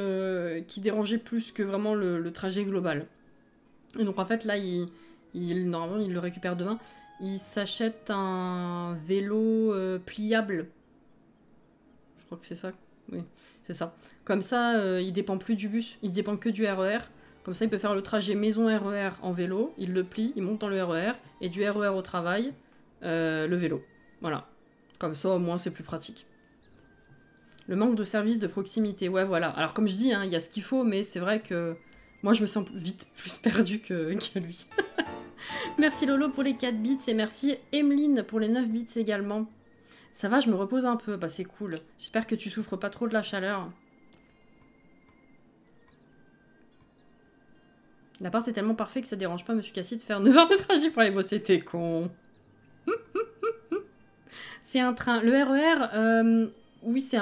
qui dérangeait plus que vraiment le trajet global. Et donc, en fait, là, normalement, il le récupère demain. Il s'achète un vélo pliable. Je crois que c'est ça. Oui, c'est ça. Comme ça, il dépend plus du bus, il dépend que du RER. Comme ça, il peut faire le trajet maison-RER en vélo, il le plie, il monte dans le RER, et du RER au travail, le vélo. Voilà. Comme ça, au moins, c'est plus pratique. Le manque de services de proximité, ouais, voilà. Alors, comme je dis, hein, il y a ce qu'il faut, mais c'est vrai que moi, je me sens vite plus perdue que lui. Merci Lolo pour les 4 bits, et merci Emeline pour les 9 bits également. Ça va, je me repose un peu, bah c'est cool. J'espère que tu souffres pas trop de la chaleur. L'appart est tellement parfait que ça dérange pas Monsieur Cassie de faire 9 heures de trajet pour aller bosser, t'es con. C'est un train. Le RER, oui, c'est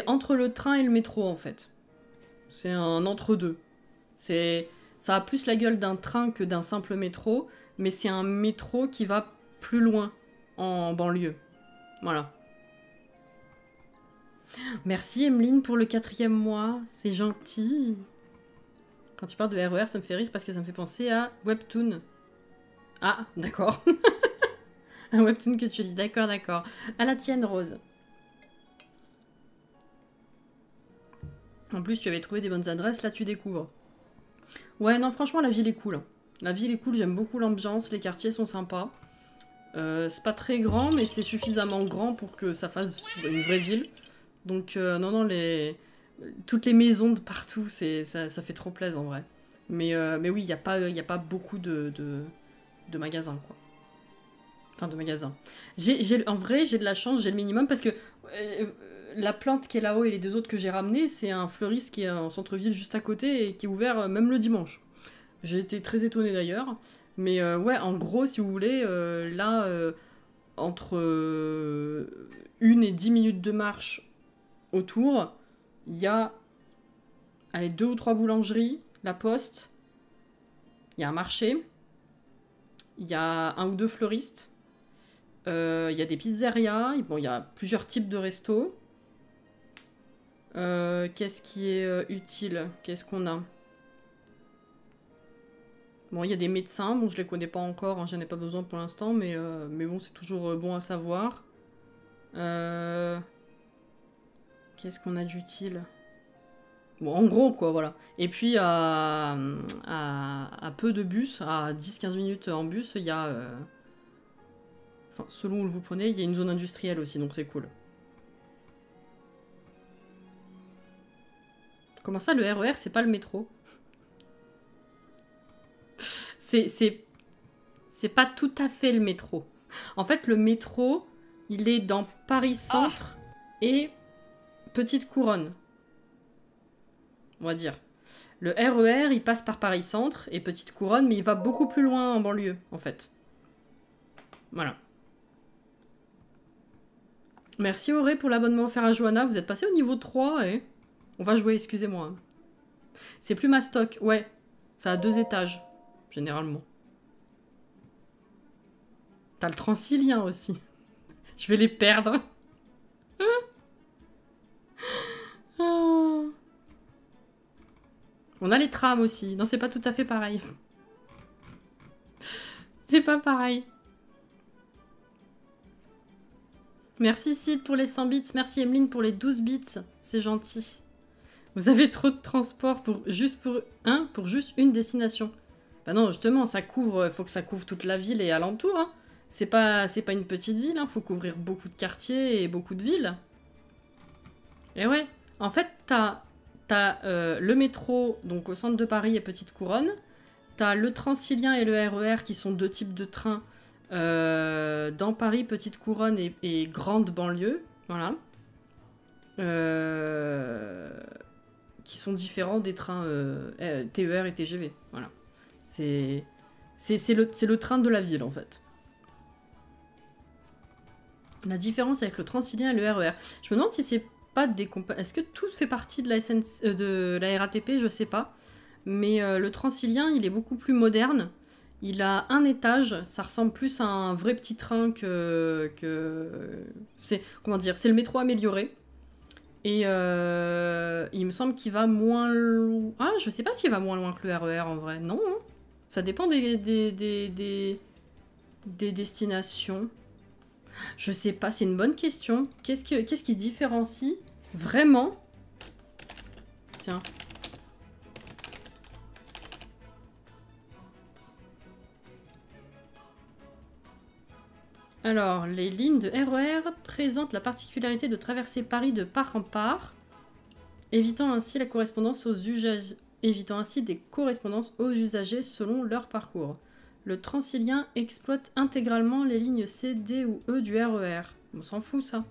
entre le train et le métro, en fait. C'est un entre-deux. Ça a plus la gueule d'un train que d'un simple métro, mais c'est un métro qui va plus loin en banlieue. Voilà. Merci Emeline pour le 4e mois, c'est gentil. Quand tu parles de RER, ça me fait rire parce que ça me fait penser à Webtoon. Ah, d'accord. Un Webtoon que tu lis, d'accord, d'accord. À la tienne, Rose. En plus, tu avais trouvé des bonnes adresses, là tu découvres. Ouais, non, franchement, la ville est cool. La ville est cool, j'aime beaucoup l'ambiance, les quartiers sont sympas. C'est pas très grand, mais c'est suffisamment grand pour que ça fasse une vraie ville. Donc, non, toutes les maisons de partout, ça fait trop plaisir en vrai. Mais oui, il n'y a pas beaucoup de magasins, quoi. Enfin, de magasins. En vrai, j'ai de la chance, j'ai le minimum, parce que la plante qui est là-haut et les 2 autres que j'ai ramenées, c'est un fleuriste qui est en centre-ville juste à côté et qui est ouvert même le dimanche. J'ai été très étonnée d'ailleurs. Mais ouais, en gros, si vous voulez, là, entre 1 et 10 minutes de marche autour, il y a 2 ou 3 boulangeries, la poste, il y a un marché, il y a 1 ou 2 fleuristes, il y a des pizzerias, bon, il y a plusieurs types de restos. Qu'est-ce qui est utile? Qu'est-ce qu'on a? Bon, il y a des médecins, bon, je les connais pas encore, hein, j'en ai pas besoin pour l'instant, mais bon, c'est toujours bon à savoir. Qu'est-ce qu'on a d'utile? Bon, en gros, quoi, voilà. Et puis, à peu de bus, à 10-15 minutes en bus, il y a... Enfin, selon où vous prenez, il y a une zone industrielle aussi, donc c'est cool. Comment ça, le RER, c'est pas le métro? C'est pas tout à fait le métro. En fait, le métro, il est dans Paris Centre et Petite Couronne. On va dire. Le RER, il passe par Paris Centre et Petite Couronne, mais il va beaucoup plus loin en banlieue, en fait. Voilà. Merci Auré pour l'abonnement offert à Johanna. Vous êtes passé au niveau 3 et... On va jouer, excusez-moi. C'est plus mastoc, ouais. Ça a 2 étages, généralement. T'as le Transilien aussi. Je vais les perdre. On a les trams aussi. Non, c'est pas tout à fait pareil. C'est pas pareil. Merci Sid pour les 100 bits. Merci Emeline pour les 12 bits. C'est gentil. Vous avez trop de transport pour juste une destination. Bah non, justement, ça couvre, faut que ça couvre toute la ville et alentour. Hein. C'est pas une petite ville, hein. Faut couvrir beaucoup de quartiers et beaucoup de villes. Et ouais, en fait, t'as le métro, donc au centre de Paris et Petite Couronne. T'as le Transilien et le RER qui sont deux types de trains dans Paris, Petite Couronne et grande banlieue. Voilà. Qui sont différents des trains TER et TGV. Voilà. C'est le train de la ville, en fait. La différence avec le Transilien et le RER. Je me demande si c'est pas des Est-ce que tout fait partie de la RATP? Je sais pas. Mais le Transilien, il est beaucoup plus moderne. Il a un étage. Ça ressemble plus à un vrai petit train que... C'est, comment dire, c'est le métro amélioré. Et il me semble qu'il va moins loin... Ah, je sais pas s'il va moins loin que le RER en vrai. Non, hein. Ça dépend des destinations. Je sais pas, c'est une bonne question. Qu'est-ce qui différencie vraiment? Tiens. Alors, les lignes de RER présentent la particularité de traverser Paris de part en part, évitant ainsi des correspondances aux usagers selon leur parcours. Le Transilien exploite intégralement les lignes C, D ou E du RER. On s'en fout, ça.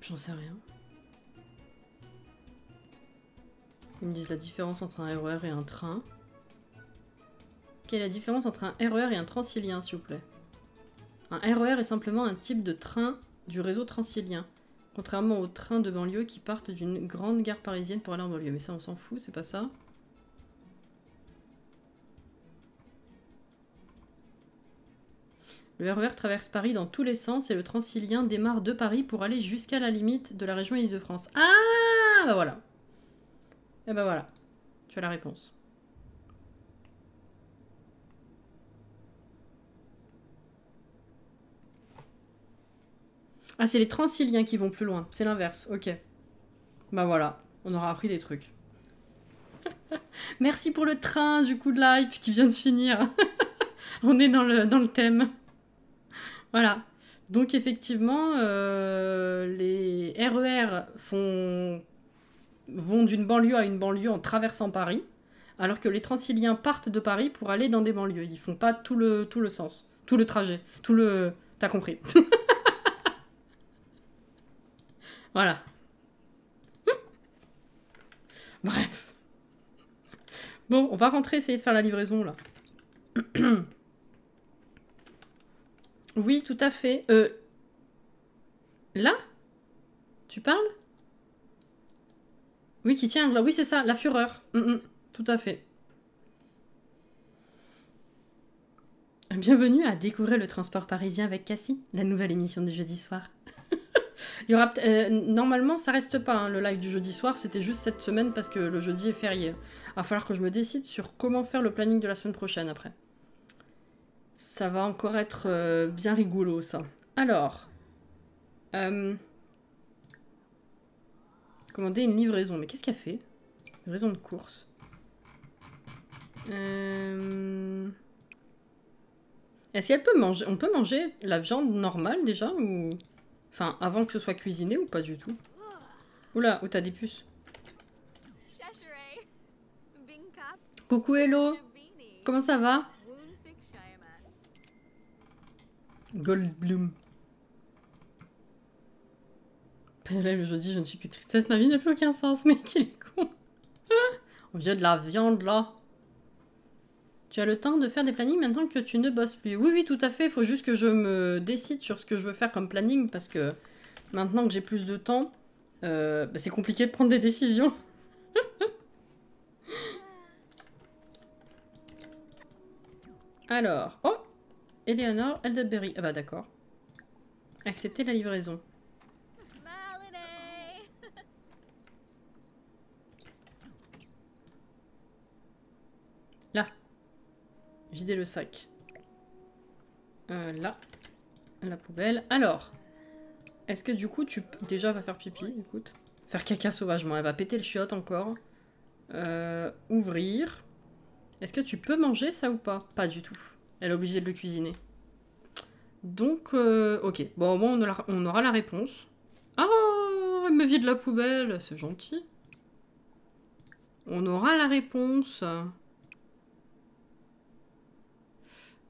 J'en sais rien. Ils me disent la différence entre un RER et un train. Quelle est la différence entre un RER et un Transilien, s'il vous plaît? Un RER est simplement un type de train du réseau transilien, contrairement aux trains de banlieue qui partent d'une grande gare parisienne pour aller en banlieue. Mais ça, on s'en fout, c'est pas ça. Le RER traverse Paris dans tous les sens et le Transilien démarre de Paris pour aller jusqu'à la limite de la région Île-de-France. Ah, bah voilà. Et bah voilà. Tu as la réponse. Ah, c'est les Transiliens qui vont plus loin. C'est l'inverse. Ok. Bah voilà. On aura appris des trucs. Merci pour le train, du coup de l'hype qui vient de finir. On est dans le thème. Voilà. Donc effectivement, les RER vont d'une banlieue à une banlieue en traversant Paris, alors que les Transiliens partent de Paris pour aller dans des banlieues. Ils font pas tout le sens, tout le trajet, T'as compris. Voilà. Bref. Bon, on va rentrer essayer de faire la livraison, là. Oui, tout à fait. Là? Tu parles? Oui, qui tient là. Oui, c'est ça, la fureur. Tout à fait. Bienvenue à découvrir le transport parisien avec Cassie, la nouvelle émission du jeudi soir. Il y aura normalement, ça reste pas hein, le live du jeudi soir, c'était juste cette semaine parce que le jeudi est férié. Il va falloir que je me décide sur comment faire le planning de la semaine prochaine après. Ça va encore être bien rigolo ça. Alors, commander une livraison. Mais qu'est-ce qu'elle fait? Livraison de course. Est-ce qu'elle peut manger? On peut manger la viande normale déjà ou... Enfin, avant que ce soit cuisiné ou pas du tout? Oula, où t'as des puces? Coucou Hello! Comment ça va? Goldblum. Là, le jeudi, je ne suis que tristesse. Ma vie n'a plus aucun sens, mais qu'il est con. On vient de la viande, là. Tu as le temps de faire des plannings maintenant que tu ne bosses plus. Oui, oui, tout à fait. Il faut juste que je me décide sur ce que je veux faire comme planning, parce que maintenant que j'ai plus de temps, bah, c'est compliqué de prendre des décisions. Alors, oh, Eleanor Elderberry. Ah bah d'accord. Accepter la livraison. Là. Vider le sac. Là. La poubelle. Alors. Est-ce que du coup tu... Déjà, va faire pipi, écoute. Faire caca sauvagement. Elle va péter le chiotte encore. Ouvrir. Est-ce que tu peux manger ça ou pas? Pas du tout. Elle est obligée de le cuisiner. Donc, ok. Bon, au moins on aura la réponse. Ah, elle me vide la poubelle. C'est gentil. On aura la réponse.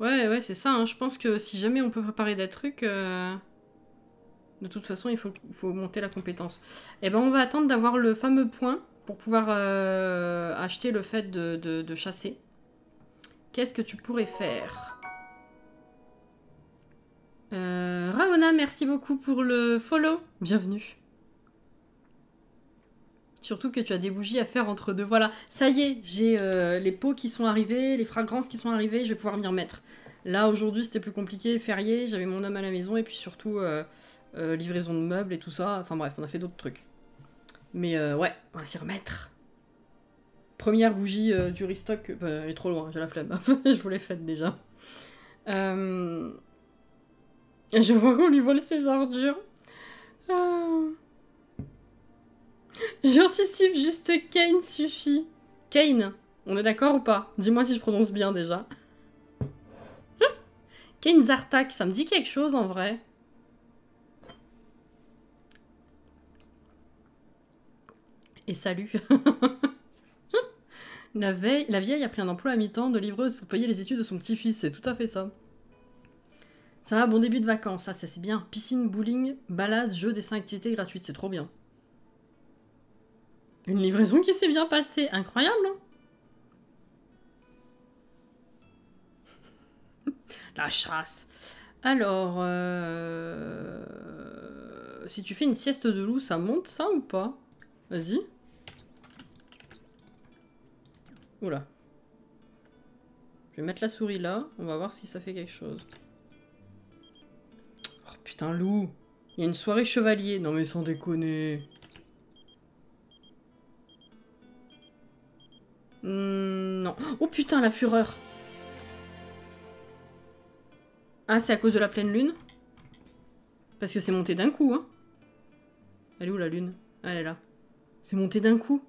Ouais, c'est ça. Hein. Je pense que si jamais on peut préparer des trucs... De toute façon, il faut monter la compétence. Et ben, on va attendre d'avoir le fameux point pour pouvoir acheter le fait de chasser. Qu'est-ce que tu pourrais faire? Raona, merci beaucoup pour le follow. Bienvenue. Surtout que tu as des bougies à faire entre deux. Voilà, ça y est, j'ai les pots qui sont arrivés, les fragrances qui sont arrivées, je vais pouvoir m'y remettre. Là, aujourd'hui, c'était plus compliqué, férié, j'avais mon homme à la maison, et puis surtout, livraison de meubles et tout ça. Enfin bref, on a fait d'autres trucs. Mais ouais, on va s'y remettre. Première bougie du restock. Elle est trop loin, j'ai la flemme. Je vous l'ai faite déjà. Je vois qu'on lui vole ses ordures. J'anticipe juste Kane suffit. Kane, on est d'accord ou pas? Dis-moi si je prononce bien déjà. Kane Zartak, ça me dit quelque chose en vrai. Et salut. La vieille a pris un emploi à mi-temps de livreuse pour payer les études de son petit-fils, c'est tout à fait ça. Ça va, bon début de vacances, ça c'est bien. Piscine, bowling, balade, jeux, dessins, activités gratuites, c'est trop bien. Une livraison qui s'est bien passée, incroyable hein. La chasse. Alors, si tu fais une sieste de loup, ça monte ça ou pas? Vas-y. Oula. Je vais mettre la souris là, on va voir si ça fait quelque chose. Oh putain, loup. Il y a une soirée chevalier. Non mais sans déconner. Non. Oh putain, la fureur. Ah, c'est à cause de la pleine lune? Parce que c'est monté d'un coup, hein. Elle est où la lune? Ah, elle est là. C'est monté d'un coup.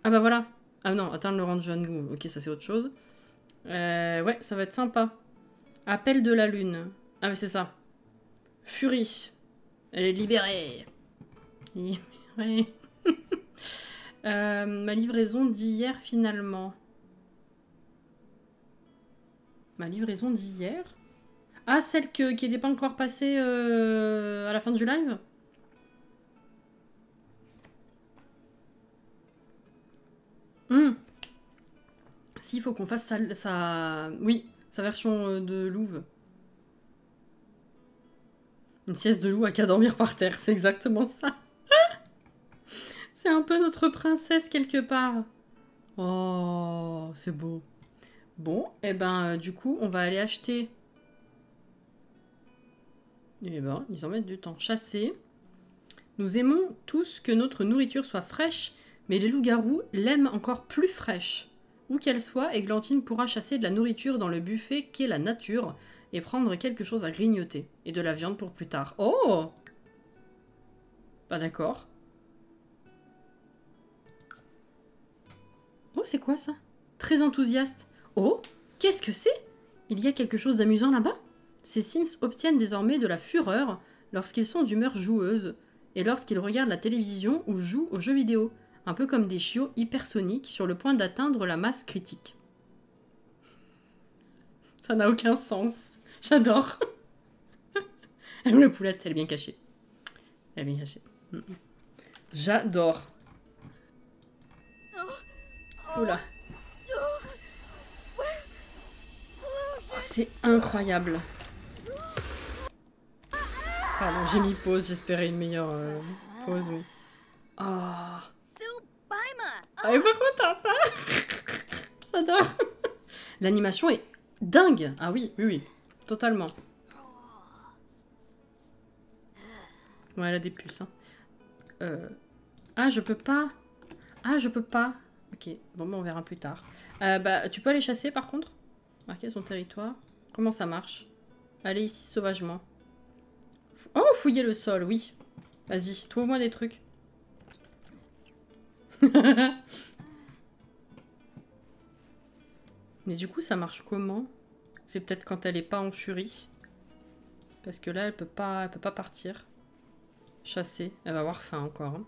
Ah bah voilà. Ah non, atteindre le range jeune move. Ok, ça c'est autre chose. Ouais, ça va être sympa. Appel de la lune. Ah mais c'est ça. Furie. Elle est libérée. Libérée. Ma livraison d'hier finalement. Ma livraison d'hier? Ah, celle qui n'était pas encore passée à la fin du live? Si, il faut qu'on fasse oui, sa version de louve. Une sieste de loup à qu'à dormir par terre, c'est exactement ça. C'est un peu notre princesse quelque part. Oh, c'est beau. Bon, et ben du coup, on va aller acheter... Eh ben, ils en mettent du temps. Chasser. Nous aimons tous que notre nourriture soit fraîche, mais les loups-garous l'aiment encore plus fraîche. Où qu'elle soit, Églantine pourra chasser de la nourriture dans le buffet qu'est la nature et prendre quelque chose à grignoter. Et de la viande pour plus tard. Oh! Pas d'accord. Oh, c'est quoi ça? Très enthousiaste. Oh, qu'est-ce que c'est? Il y a quelque chose d'amusant là-bas? Ces Sims obtiennent désormais de la fureur lorsqu'ils sont d'humeur joueuse et lorsqu'ils regardent la télévision ou jouent aux jeux vidéo. Un peu comme des chiots hypersoniques sur le point d'atteindre la masse critique. Ça n'a aucun sens. J'adore. Elle est où la poulette? Elle est bien cachée. Elle est bien cachée. J'adore. Oula. Oh, c'est incroyable. Pardon, j'ai mis pause. J'espérais une meilleure pause. Mais... Oh. Elle est pas contente, hein. J'adore. L'animation est dingue. Ah oui, oui, oui. Totalement. Ouais, elle a des puces. Hein. Ah, je peux pas. Ah, je peux pas. Ok, bon, bah, on verra plus tard. Bah, tu peux aller chasser, par contre? Marquer son territoire. Comment ça marche? Aller ici sauvagement. Oh, fouiller le sol, oui. Vas-y, trouve-moi des trucs. Mais du coup, ça marche comment? C'est peut-être quand elle est pas en furie. Parce que là, elle peut pas partir. Chasser. Elle va avoir faim encore. Hein.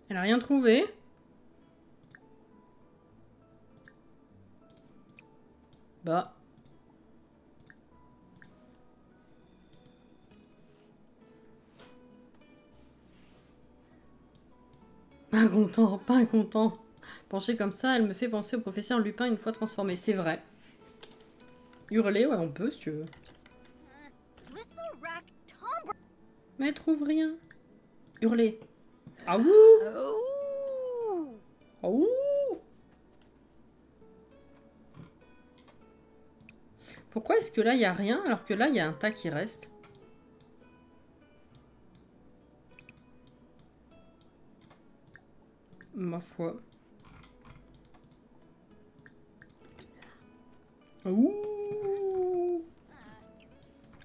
Elle a rien trouvé. Bah. Pas content, pas content. Pencher comme ça, elle me fait penser au professeur Lupin une fois transformé. C'est vrai. Hurler, ouais, on peut si tu veux. Mais elle trouve rien. Hurler. Ah ouh! Ah ouh! Pourquoi est-ce que là, il n'y a rien alors que là, il y a un tas qui reste? Ma foi. Ouh!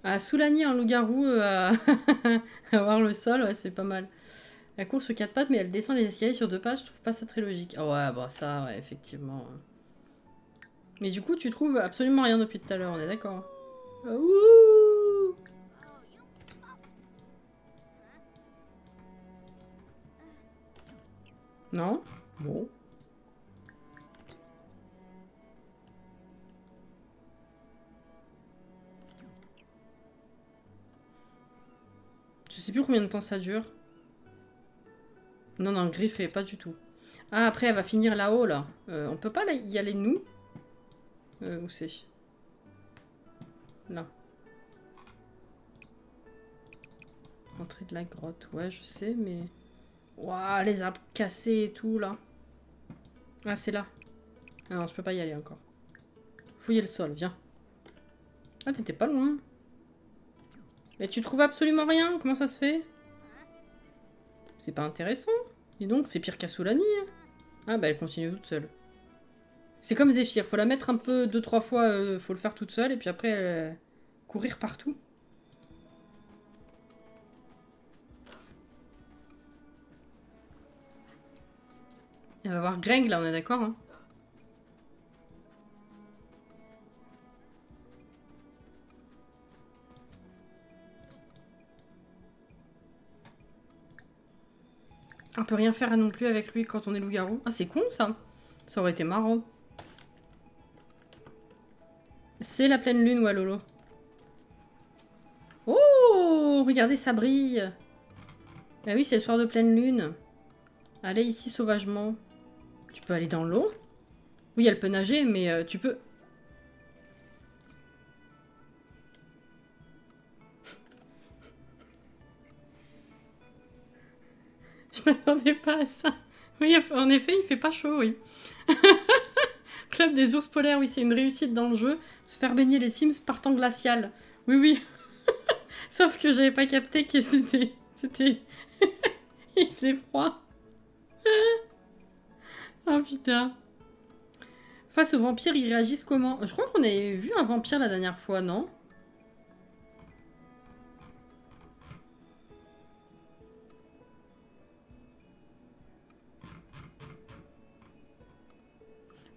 Ah, Soulagner un loup-garou à voir le sol, ouais, c'est pas mal. Elle court sur 4 pattes, mais elle descend les escaliers sur 2 pattes, je trouve pas ça très logique. Oh ouais, bah ça, ouais, effectivement. Mais du coup, tu trouves absolument rien depuis tout à l'heure, on est d'accord? Ouh! Non? Bon. Je sais plus combien de temps ça dure. Non, non, griffé, pas du tout. Ah, après, elle va finir là-haut, là. On peut pas y aller, nous? Où c'est? Là. Entrée de la grotte. Ouais, je sais, mais... Waouh, les arbres cassés et tout, là. Ah, c'est là. Ah non, je peux pas y aller encore. Fouiller le sol, viens. Ah, t'étais pas loin. Mais tu trouves absolument rien? Comment ça se fait? C'est pas intéressant. Dis donc, c'est pire qu'à Soulani. Ah, bah elle continue toute seule. C'est comme Zéphyr, faut la mettre un peu 2-3 fois, faut le faire toute seule, et puis après, courir partout. Elle va voir Greg, là, on est d'accord, hein. On peut rien faire non plus avec lui quand on est loup-garou. Ah, c'est con, ça. Ça aurait été marrant. C'est la pleine lune, Walolo. Oh, regardez, ça brille. Ah oui, c'est le soir de pleine lune. Allez ici sauvagement. Tu peux aller dans l'eau? Oui, elle peut nager, mais tu peux... Je m'attendais pas à ça. Oui, en effet, il fait pas chaud, oui. Club des ours polaires, oui, c'est une réussite dans le jeu. Se faire baigner les Sims par temps glacial. Oui, oui. Sauf que j'avais pas capté que c'était... il faisait froid. Oh putain. Face aux vampires, ils réagissent comment? Je crois qu'on avait vu un vampire la dernière fois, non?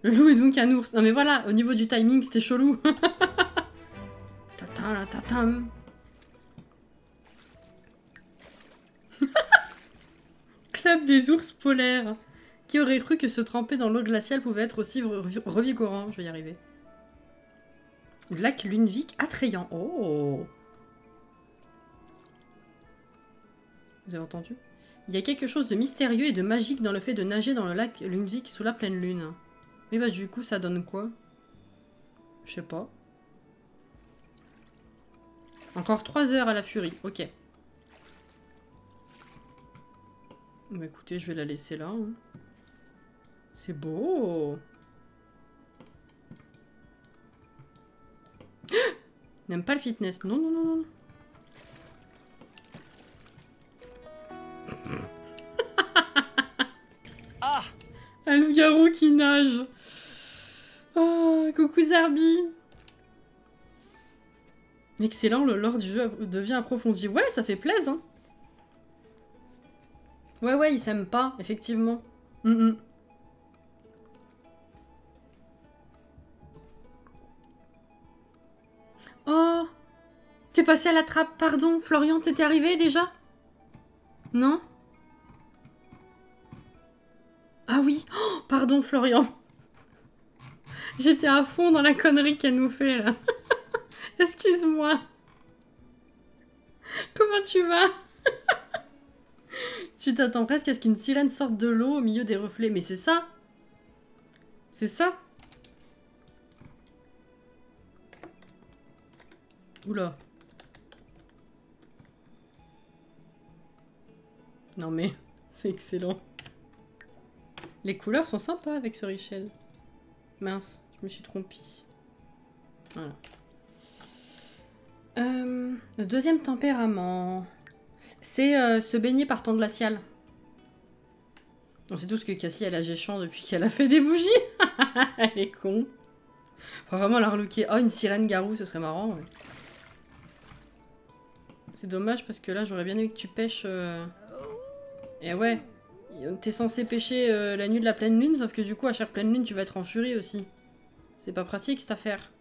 Le loup est donc un ours. Non mais voilà, au niveau du timing, c'était chelou. Tatam. Club des ours polaires. Qui aurait cru que se tremper dans l'eau glaciale pouvait être aussi revigorant? Je vais y arriver. Lac Lunevik attrayant. Oh! Vous avez entendu? Il y a quelque chose de mystérieux et de magique dans le fait de nager dans le lac Lunevik sous la pleine lune. Mais bah du coup, ça donne quoi? Je sais pas. Encore 3 heures à la furie. Ok. Bah écoutez, je vais la laisser là. Hein. C'est beau. N'aime pas le fitness. Non, non, non, non.
Ah,
Un loup-garou qui nage. Oh, coucou Zarbi. Excellent, le lore du jeu devient approfondi. Ouais, ça fait plaisir. Hein. Ouais, il s'aime pas, effectivement. Oh, t'es passé à la trappe, pardon. Florian, t'étais arrivé déjà? Non? Ah oui, oh, pardon Florian. J'étais à fond dans la connerie qu'elle nous fait là. Excuse-moi. Comment tu vas? Tu t'attends presque à ce qu'une sirène sorte de l'eau au milieu des reflets. Mais c'est ça. C'est ça. Oula. Non mais, c'est excellent. Les couleurs sont sympas avec ce Richel. Mince, je me suis trompée. Voilà. Le deuxième tempérament, c'est se baigner par temps glacial. On sait tous que Cassie elle a géchant depuis qu'elle a fait des bougies. Elle est con. Faut vraiment la relooker. Oh, une sirène garou, ce serait marrant. Ouais. C'est dommage parce que là j'aurais bien aimé que tu pêches. Et ouais, t'es censé pêcher la nuit de la pleine lune, sauf que du coup à chaque pleine lune tu vas être en furie aussi. C'est pas pratique cette affaire.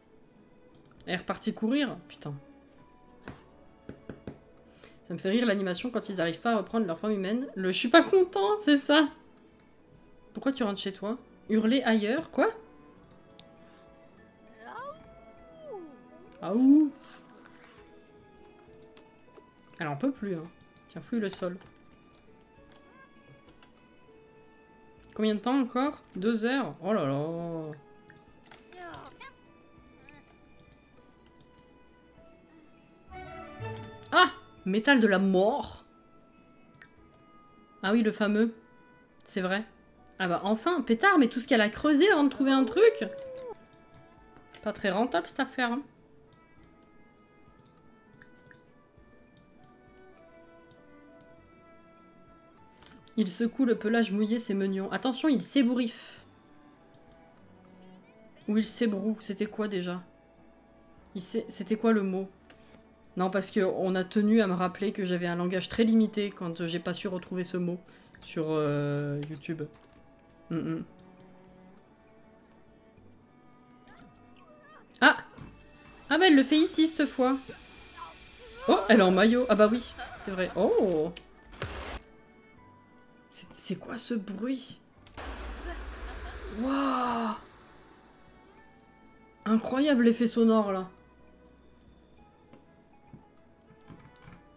Elle est repartie courir, putain. Ça me fait rire l'animation quand ils arrivent pas à reprendre leur forme humaine. Je suis pas content, c'est ça. Pourquoi tu rentres chez toi? Hurler ailleurs, quoi? Ah ouh. Elle en peut plus, hein. Tiens, fouille le sol. Combien de temps encore? 2 heures? Oh là là. Ah! Métal de la mort. Ah oui, le fameux. C'est vrai. Ah bah enfin, pétard, mais tout ce qu'elle a creusé avant de trouver un truc. Pas très rentable cette affaire. Hein. Il secoue le pelage mouillé, c'est mignon. Attention, il s'ébouriffe. Ou il s'ébroue. C'était quoi déjà? C'était quoi le mot? Non, parce qu'on a tenu à me rappeler que j'avais un langage très limité quand j'ai pas su retrouver ce mot sur YouTube. Ah! Ah bah elle le fait ici cette fois. Oh, elle est en maillot. Ah bah oui, c'est vrai. Oh! C'est quoi ce bruit? Waouh! Incroyable l'effet sonore là.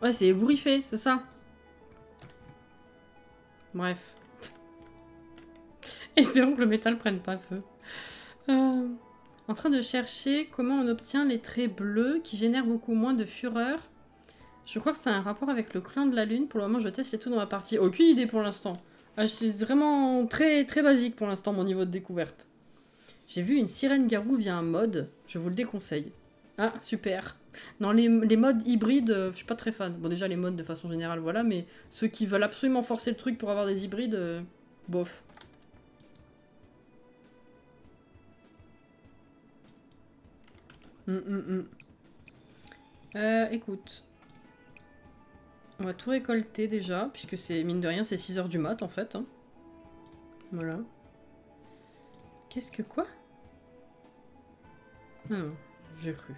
Ouais, c'est ébouriffé, c'est ça. Bref. Espérons que le métal prenne pas feu. En train de chercher comment on obtient les traits bleus qui génèrent beaucoup moins de fureur. Je crois que c'est un rapport avec le clan de la lune. Pour le moment, je teste les tout dans ma partie. Aucune idée pour l'instant. Ah, c'est vraiment très basique pour l'instant mon niveau de découverte. J'ai vu une sirène garou via un mod. Je vous le déconseille. Ah, super. Non, les modes hybrides, je suis pas très fan. Bon, déjà, les modes de façon générale, voilà. Mais ceux qui veulent absolument forcer le truc pour avoir des hybrides, bof. Écoute. On va tout récolter déjà, puisque c'est, mine de rien, c'est 6 h du mat, en fait. Hein. Voilà. Qu'est-ce que quoi? Ah non, j'ai cru.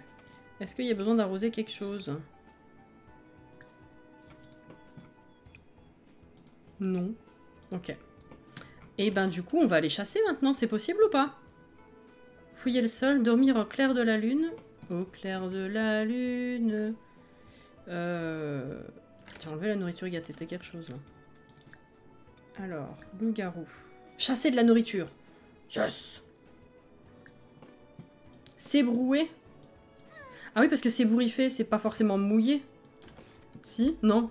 Est-ce qu'il y a besoin d'arroser quelque chose? Non. Ok. Et ben du coup, on va aller chasser maintenant, c'est possible ou pas? Fouiller le sol, dormir au clair de la lune. Au clair de la lune. Tiens, enlever la nourriture gâtée, t'as quelque chose là. Alors, loup-garou. Chasser de la nourriture. Yes! S'ébrouer. Ah oui, parce que s'ébouriffer, c'est pas forcément mouillé. Si? Non.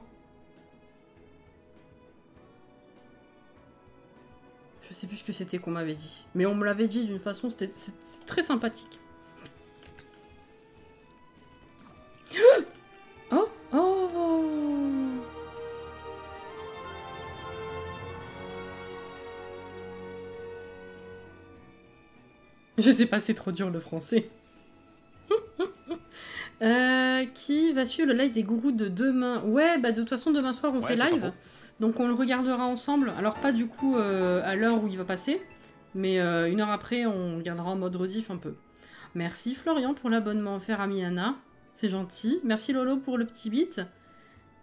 c'était qu'on m'avait dit. Mais on me l'avait dit d'une façon, c'est très sympathique. Oh, oh. Je sais pas, c'est trop dur le français. Qui va suivre le live des gourous de demain? Ouais, bah de toute façon, demain soir, on fait live. Donc on le regardera ensemble. Alors pas du coup à l'heure où il va passer, mais une heure après, on regardera en mode rediff un peu. Merci Florian pour l'abonnement offert à Miana. C'est gentil. Merci Lolo pour le petit beat.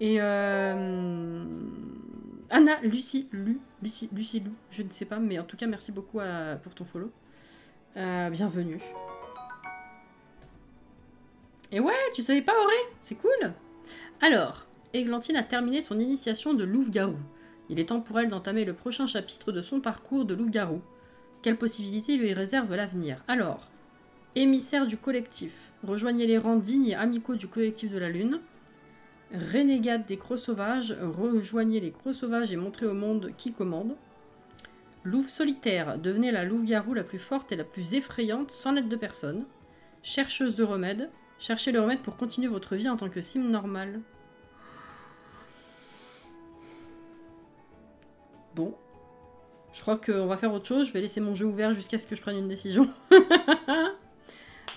Et Anna, Lucie, Lu, je ne sais pas, mais en tout cas, merci beaucoup pour ton follow. Bienvenue. Et ouais, tu savais pas, Auré? C'est cool. Alors, Églantine a terminé son initiation de loup-garou. Il est temps pour elle d'entamer le prochain chapitre de son parcours de loup-garou. Quelles possibilités lui réserve l'avenir? Alors, émissaire du collectif. Rejoignez les rangs dignes et amicaux du collectif de la Lune. Renégade des crocs sauvages. Rejoignez les crocs sauvages et montrez au monde qui commande. Louve solitaire. Devenez la louve-garou la plus forte et la plus effrayante sans l'aide de personne. Chercheuse de remèdes. Cherchez le remède pour continuer votre vie en tant que sim normal. Bon. Je crois qu'on va faire autre chose. Je vais laisser mon jeu ouvert jusqu'à ce que je prenne une décision.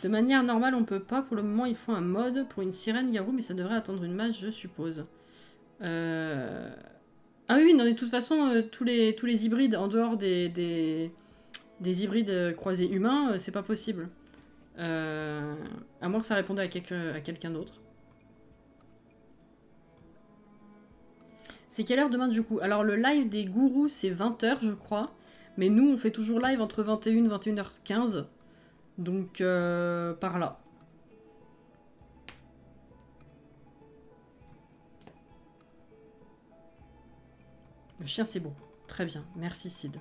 De manière normale, on peut pas. Pour le moment, il faut un mode pour une sirène garou, mais ça devrait attendre une match, je suppose. Ah oui, non, de toute façon, tous les hybrides, en dehors des hybrides croisés humains, c'est pas possible. À moins que ça répondait à quelqu'un d'autre. C'est quelle heure demain du coup? Alors le live des gourous c'est 20 h je crois. Mais nous on fait toujours live entre 21 et 21h15. Donc par là. Le chien c'est beau. Très bien. Merci Sid.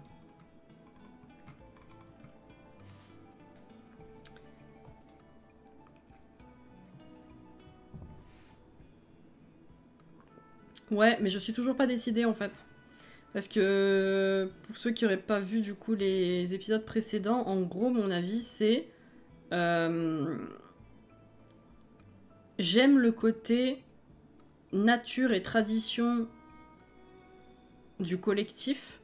Ouais, mais je suis toujours pas décidée en fait. Parce que pour ceux qui n'auraient pas vu du coup les épisodes précédents, en gros mon avis c'est... j'aime le côté nature et tradition du collectif,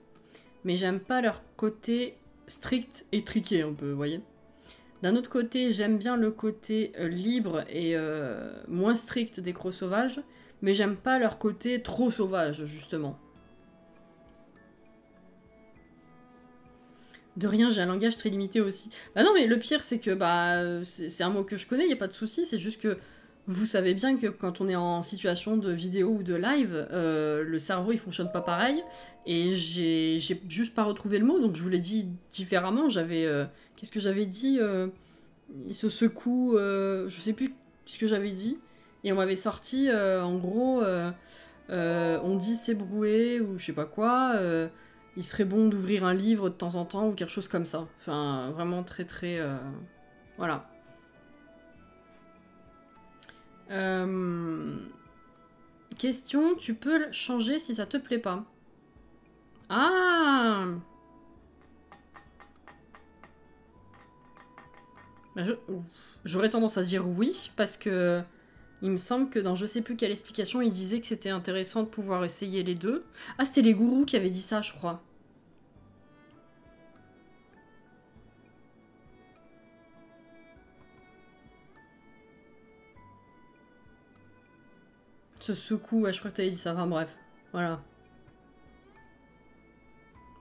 mais j'aime pas leur côté strict et triqué un peu, vous voyez. D'un autre côté, j'aime bien le côté libre et moins strict des crocs sauvages, mais j'aime pas leur côté trop sauvage, justement. De rien, j'ai un langage très limité aussi. Bah non, mais le pire, c'est que c'est un mot que je connais, il n'y a pas de souci, c'est juste que vous savez bien que quand on est en situation de vidéo ou de live, le cerveau, il fonctionne pas pareil, et j'ai juste pas retrouvé le mot, donc je vous l'ai dit différemment, j'avais... qu'est-ce que j'avais dit il se secoue, je sais plus ce que j'avais dit, et on m'avait sorti, en gros, on dit s'ébrouer, ou je sais pas quoi, il serait bon d'ouvrir un livre de temps en temps, ou quelque chose comme ça. Enfin, vraiment très très... voilà. Question, tu peux changer si ça te plaît pas. Ah! Bah j'aurais tendance à dire oui, parce que il me semble que dans je sais plus quelle explication, il disait que c'était intéressant de pouvoir essayer les deux. Ah, c'était les gourous qui avaient dit ça, je crois. Ce secoue, ouais, je crois que t'avais dit ça, enfin bref. Voilà.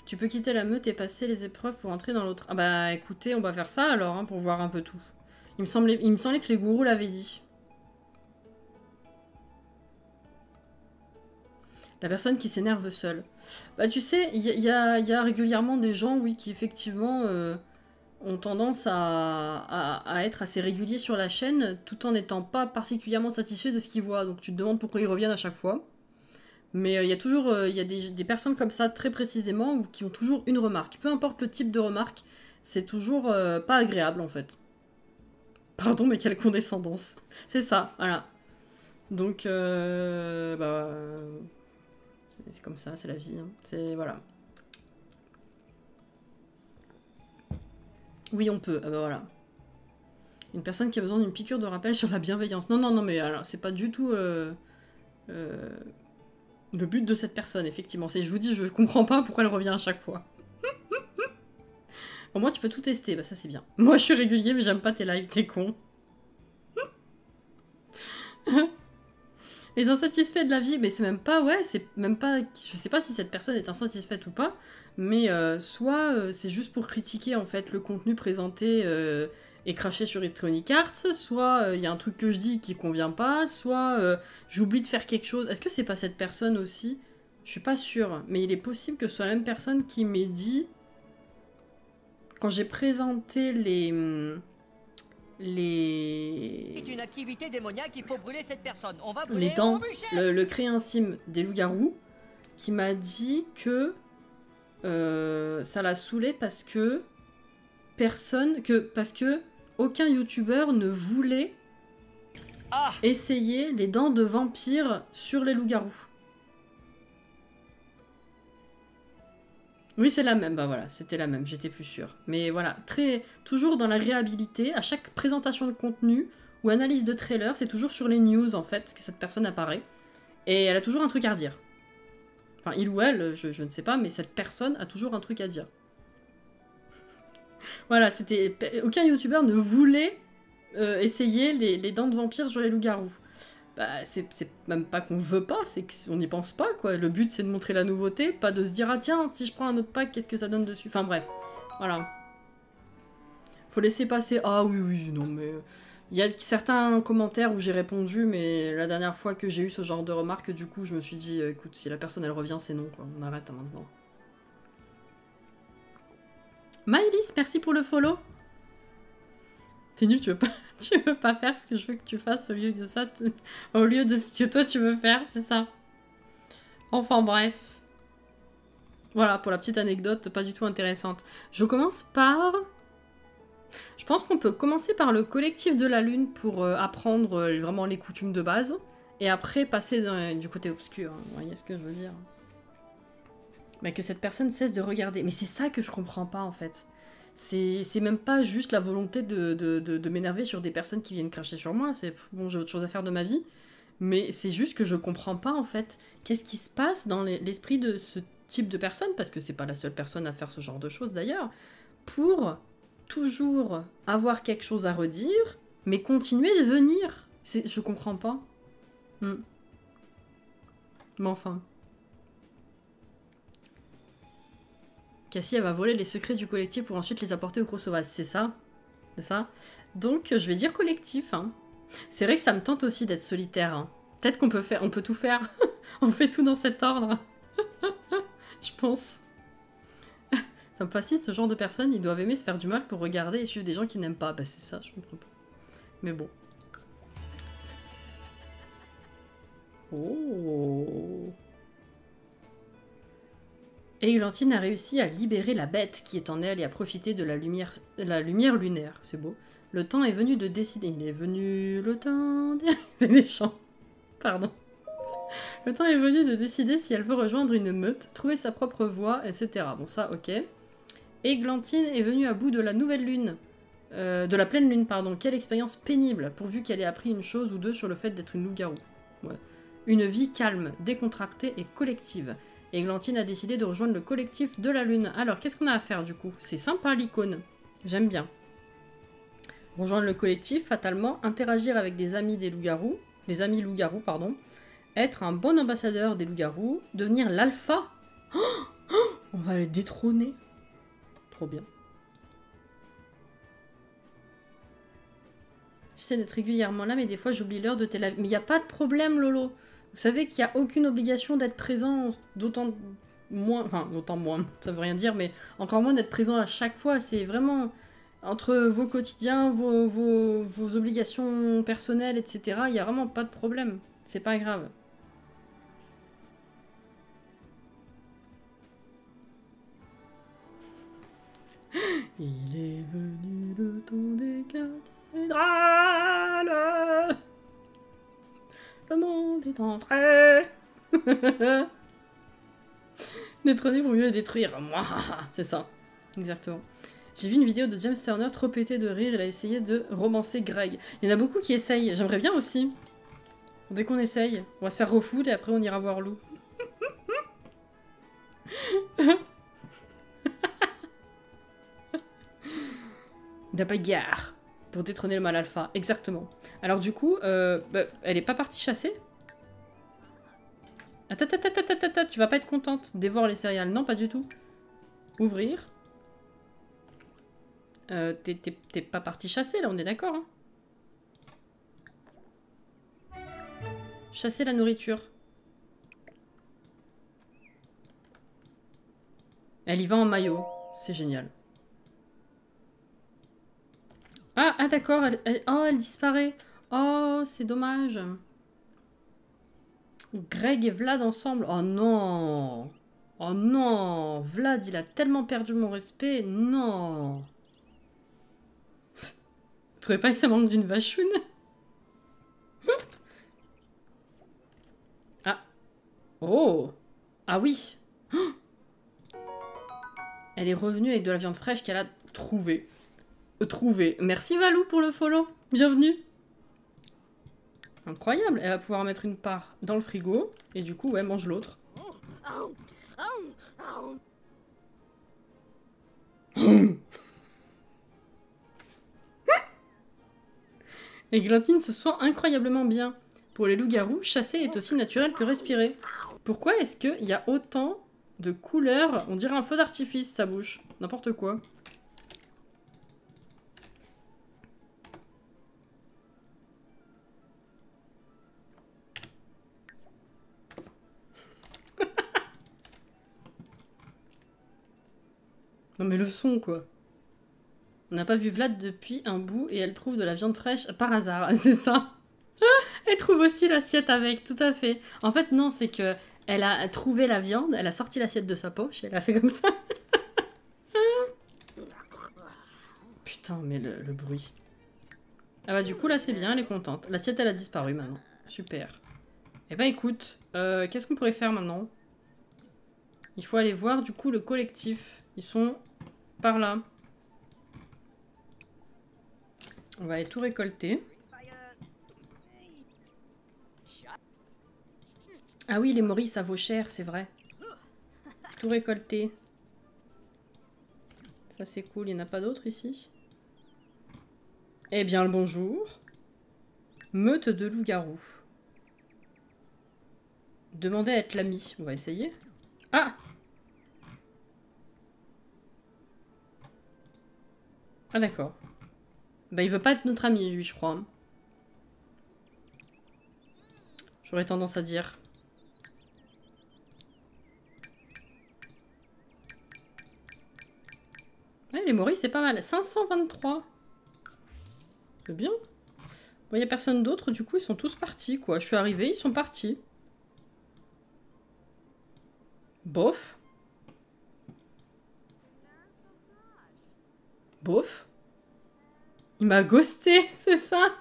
Tu peux quitter la meute et passer les épreuves pour entrer dans l'autre. Ah bah écoutez, on va faire ça alors, hein, pour voir un peu tout. Il me semblait que les gourous l'avaient dit. La personne qui s'énerve seule. Bah tu sais, il y a régulièrement des gens, oui, qui effectivement ont tendance à être assez réguliers sur la chaîne, tout en n'étant pas particulièrement satisfaits de ce qu'ils voient. Donc tu te demandes pourquoi ils reviennent à chaque fois. Mais il y a toujours des personnes comme ça, très précisément, qui ont toujours une remarque. Peu importe le type de remarque, c'est toujours pas agréable, en fait. Pardon, mais quelle condescendance. C'est ça, voilà. Donc, c'est comme ça, c'est la vie. Hein. C'est... voilà. Oui, on peut. Ah bah voilà. Une personne qui a besoin d'une piqûre de rappel sur la bienveillance. Non, non, non, mais alors, c'est pas du tout le but de cette personne, effectivement. Je vous dis, je comprends pas pourquoi elle revient à chaque fois. Au moins, tu peux tout tester. Bah ça, c'est bien. Moi, je suis régulier, mais j'aime pas tes lives, t'es con. Les insatisfaits de la vie, mais c'est même pas, ouais, c'est même pas, je sais pas si cette personne est insatisfaite ou pas, mais soit c'est juste pour critiquer en fait le contenu présenté et cracher sur Electronic Arts, soit il y a un truc que je dis qui convient pas, soit j'oublie de faire quelque chose. Est-ce que c'est pas cette personne aussi? Je suis pas sûre, mais il est possible que ce soit la même personne qui m'ait dit, quand j'ai présenté
C'est une activité démoniaque, il faut brûler cette personne. On va
les
brûler
dents,
au bûcher.
le créancime des loups-garous, qui m'a dit que ça l'a saoulé parce que aucun youtubeur ne voulait essayer les dents de vampire sur les loups-garous. Oui, c'est la même, bah voilà, c'était la même, j'étais plus sûre. Mais voilà, toujours dans la réhabilité, à chaque présentation de contenu ou analyse de trailer, c'est toujours sur les news en fait que cette personne apparaît. Et elle a toujours un truc à redire. Enfin, il ou elle, je ne sais pas, mais cette personne a toujours un truc à dire. Voilà, aucun youtubeur ne voulait essayer les dents de vampire sur les loups-garous. Bah, c'est même pas qu'on veut pas, c'est qu'on n'y pense pas, quoi. Le but, c'est de montrer la nouveauté, pas de se dire, ah tiens, si je prends un autre pack, qu'est-ce que ça donne dessus? Enfin, bref. Voilà. Faut laisser passer, ah oui, oui, non, mais... Il y a certains commentaires où j'ai répondu, mais la dernière fois que j'ai eu ce genre de remarques, du coup, je me suis dit, écoute, si la personne, elle revient, c'est non, quoi. On arrête hein, maintenant. Maëlys, merci pour le follow. T'es nul, tu veux pas faire ce que je veux que tu fasses au lieu de ça, au lieu de ce que toi tu veux faire, c'est ça. Enfin bref. Voilà, pour la petite anecdote pas du tout intéressante. Je commence par... Je pense qu'on peut commencer par le collectif de la Lune pour apprendre vraiment les coutumes de base, et après passer du côté obscur, hein. Vous voyez ce que je veux dire? Mais que cette personne cesse de regarder. Mais c'est ça que je comprends pas en fait. C'est même pas juste la volonté de m'énerver sur des personnes qui viennent cracher sur moi. C'est bon, j'ai autre chose à faire de ma vie. Mais c'est juste que je comprends pas en fait. Qu'est-ce qui se passe dans l'esprit de ce type de personne, parce que c'est pas la seule personne à faire ce genre de choses d'ailleurs, pour toujours avoir quelque chose à redire, mais continuer de venir. Je comprends pas. Mais enfin. Cassie, elle va voler les secrets du collectif pour ensuite les apporter au gros sauvage. C'est ça? C'est ça? Donc, je vais dire collectif. Hein. C'est vrai que ça me tente aussi d'être solitaire. Hein. Peut-être qu'on peut on peut tout faire. On fait tout dans cet ordre. Je pense. Ça me fascine, ce genre de personnes. Ils doivent aimer se faire du mal pour regarder et suivre des gens qui n'aiment pas. Bah, c'est ça, je comprends pas. Mais bon. Oh. Églantine a réussi à libérer la bête qui est en elle et à profiter de la lumière lunaire. C'est beau. Le temps est venu de décider. Il est venu le temps... C'est des chants. Pardon. Le temps est venu de décider si elle veut rejoindre une meute, trouver sa propre voie, etc. Bon, ça, ok. Églantine est venue à bout de la nouvelle lune. De la pleine lune, pardon. Quelle expérience pénible, pourvu qu'elle ait appris une chose ou deux sur le fait d'être une loup-garou. Ouais. Une vie calme, décontractée et collective. Églantine a décidé de rejoindre le collectif de la Lune. Alors, qu'est-ce qu'on a à faire du coup? C'est sympa l'icône. J'aime bien. Rejoindre le collectif, fatalement, interagir avec des amis des loups-garous. Des amis loups-garous, pardon. Être un bon ambassadeur des loups-garous. Devenir l'alpha. On va le détrôner. Trop bien. J'essaie d'être régulièrement là, mais des fois j'oublie l'heure de tes lives. Mais il n'y a pas de problème, Lolo. Vous savez qu'il n'y a aucune obligation d'être présent, d'autant moins, ça veut rien dire, mais encore moins d'être présent à chaque fois. C'est vraiment entre vos quotidiens, vos obligations personnelles, etc. Il n'y a vraiment pas de problème. C'est pas grave. Il est venu le temps des cathédrales. Le monde est entré. Détrôner vaut mieux détruire. C'est ça. Exactement. J'ai vu une vidéo de James Turner trop pété de rire, il a essayé de romancer Greg. Il y en a beaucoup qui essayent, j'aimerais bien aussi. Dès qu'on essaye, on va se faire refood et après on ira voir Lou. La bagarre pour détrôner le mal alpha, exactement. Alors du coup, elle est pas partie chasser? Attends, tu vas pas être contente. Dévore les céréales. Non, pas du tout. Ouvrir. T'es pas partie chasser, là, on est d'accord, hein? Chasser la nourriture. Elle y va en maillot. C'est génial. Ah d'accord, elle disparaît. Oh, c'est dommage. Greg et Vlad ensemble. Oh non. Oh non. Vlad, il a tellement perdu mon respect. Non. Vous trouvez pas que ça manque d'une vachoune? Ah. Oh. Ah oui. Elle est revenue avec de la viande fraîche qu'elle a trouvée. Merci Valou pour le follow. Bienvenue. Incroyable. Elle va pouvoir mettre une part dans le frigo. Et du coup, ouais, mange l'autre. Églantine se sent incroyablement bien. Pour les loups-garous, chasser est aussi naturel que respirer. Pourquoi est-ce qu'il y a autant de couleurs? On dirait un feu d'artifice, sa bouche. N'importe quoi. Non mais le son, quoi. On n'a pas vu Vlad depuis un bout et elle trouve de la viande fraîche par hasard, c'est ça. Elle trouve aussi l'assiette avec, tout à fait. En fait, non, c'est que elle a trouvé la viande, elle a sorti l'assiette de sa poche et elle a fait comme ça. Putain, mais le bruit. Ah bah du coup, là, c'est bien, elle est contente. L'assiette, elle a disparu maintenant. Super. Eh bah écoute, qu'est-ce qu'on pourrait faire maintenant? Il faut aller voir, du coup, le collectif. Ils sont par là. On va aller tout récolter. Ah oui, les morilles, ça vaut cher, c'est vrai. Tout récolter. Ça, c'est cool. Il n'y en a pas d'autres ici? Eh bien, le bonjour. Meute de loups-garous. Demandez à être l'ami. On va essayer. Ah! Ah, d'accord. Bah, il veut pas être notre ami, lui, je crois. J'aurais tendance à dire. Ouais, les morilles, c'est pas mal. 523. C'est bien. Bon, y a personne d'autre, du coup, ils sont tous partis, quoi. Je suis arrivée, ils sont partis. Bof. Bof. Il m'a ghosté, c'est ça?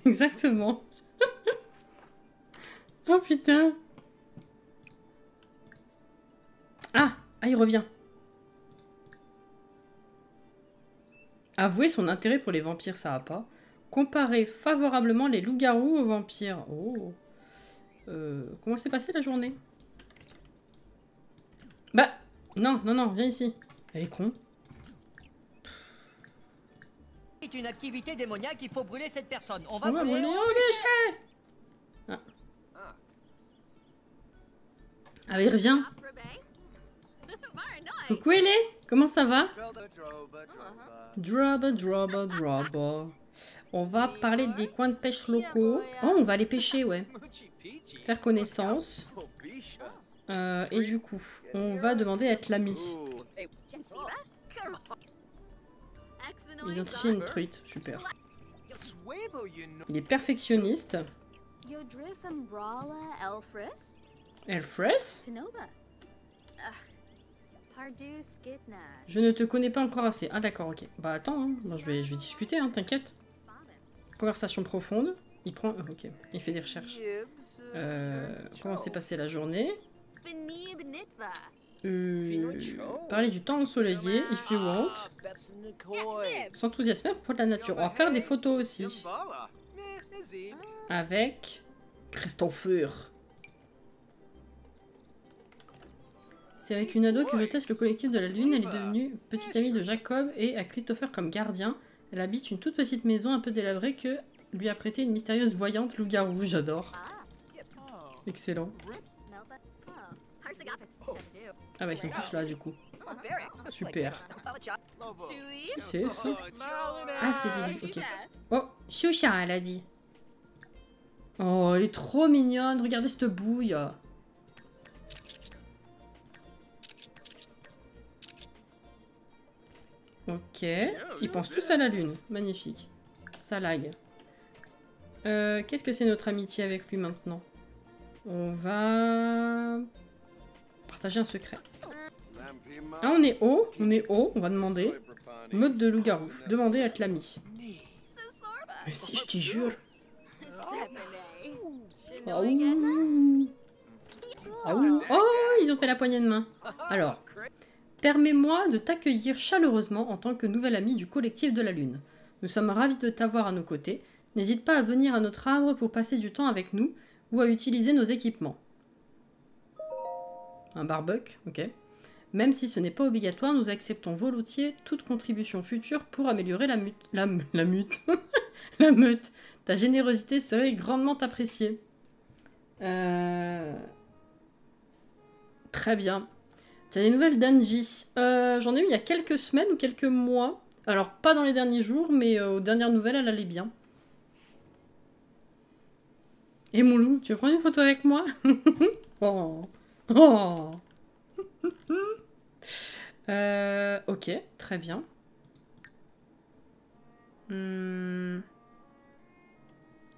Exactement. Oh putain. Ah, il revient. Avouer son intérêt pour les vampires, ça va pas. Comparer favorablement les loups-garous aux vampires. Oh. Comment s'est passée la journée? Bah, non, viens ici. Elle est con.
C'est une activité démoniaque, il faut brûler cette personne. On va
On va
brûler
brûler
au
au
guichet.
Ah. Ah, il revient. Coucou Elé, comment ça va? Droba. On va parler des coins de pêche locaux. Oh, on va aller pêcher, ouais. Faire connaissance. Et du coup, on va demander à être l'ami. Identifier une truite, super. Il est perfectionniste. Elfres? Je ne te connais pas encore assez. Ah d'accord, ok. Bah attends, hein. Bon, je vais discuter, hein, t'inquiète. Conversation profonde. Il prend... ok, il fait des recherches. Comment s'est passée la journée? Parler du temps ensoleillé, if you want. S'enthousiasmer à propos de la nature. On va faire des photos aussi. Avec Christopher. C'est avec une ado que je teste le collectif de la Lune. Elle est devenue petite amie de Jacob et a Christopher comme gardien. Elle habite une toute petite maison un peu délabrée que lui a prêté une mystérieuse voyante loup-garou. J'adore. Excellent. Ah bah ils sont tous là du coup. Super. Qui c'est ça? Ah c'est Lily, ok. Oh, Shusha elle a dit. Oh elle est trop mignonne, regardez cette bouille. Ok, ils pensent tous à la lune, magnifique. Ça lag. Qu'est-ce que c'est notre amitié avec lui maintenant? On va... partager un secret. Ah, on est haut, on va demander. Mode de loup-garou, demander à être l'ami. Mais si, je t'y jure. Ah ouh. Ah ouh. Oh, ils ont fait la poignée de main. Alors, permets-moi de t'accueillir chaleureusement en tant que nouvel ami du collectif de la Lune. Nous sommes ravis de t'avoir à nos côtés. N'hésite pas à venir à notre arbre pour passer du temps avec nous ou à utiliser nos équipements. Un barbecue, ok. Même si ce n'est pas obligatoire, nous acceptons volontiers toute contribution future pour améliorer la meute. La meute. Ta générosité serait grandement appréciée. Très bien. Tu as des nouvelles d'Angie? J'en ai eu il y a quelques semaines ou quelques mois. Alors, pas dans les derniers jours, mais aux dernières nouvelles, elle allait bien. Et mon loup, tu veux prendre une photo avec moi? Oh. Oh. Ok, très bien.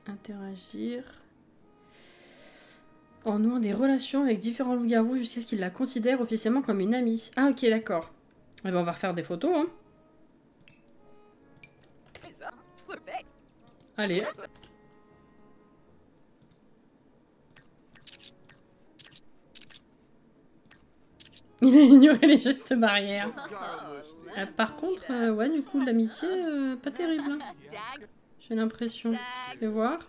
Interagir. En nouant des relations avec différents loups-garous jusqu'à ce qu'ils la considèrent officiellement comme une amie. Ah ok, d'accord. Eh ben, on va refaire des photos, hein. Allez. Il a ignoré les gestes barrières. Par contre, ouais, du coup, l'amitié, pas terrible. Hein. J'ai l'impression. Fais voir.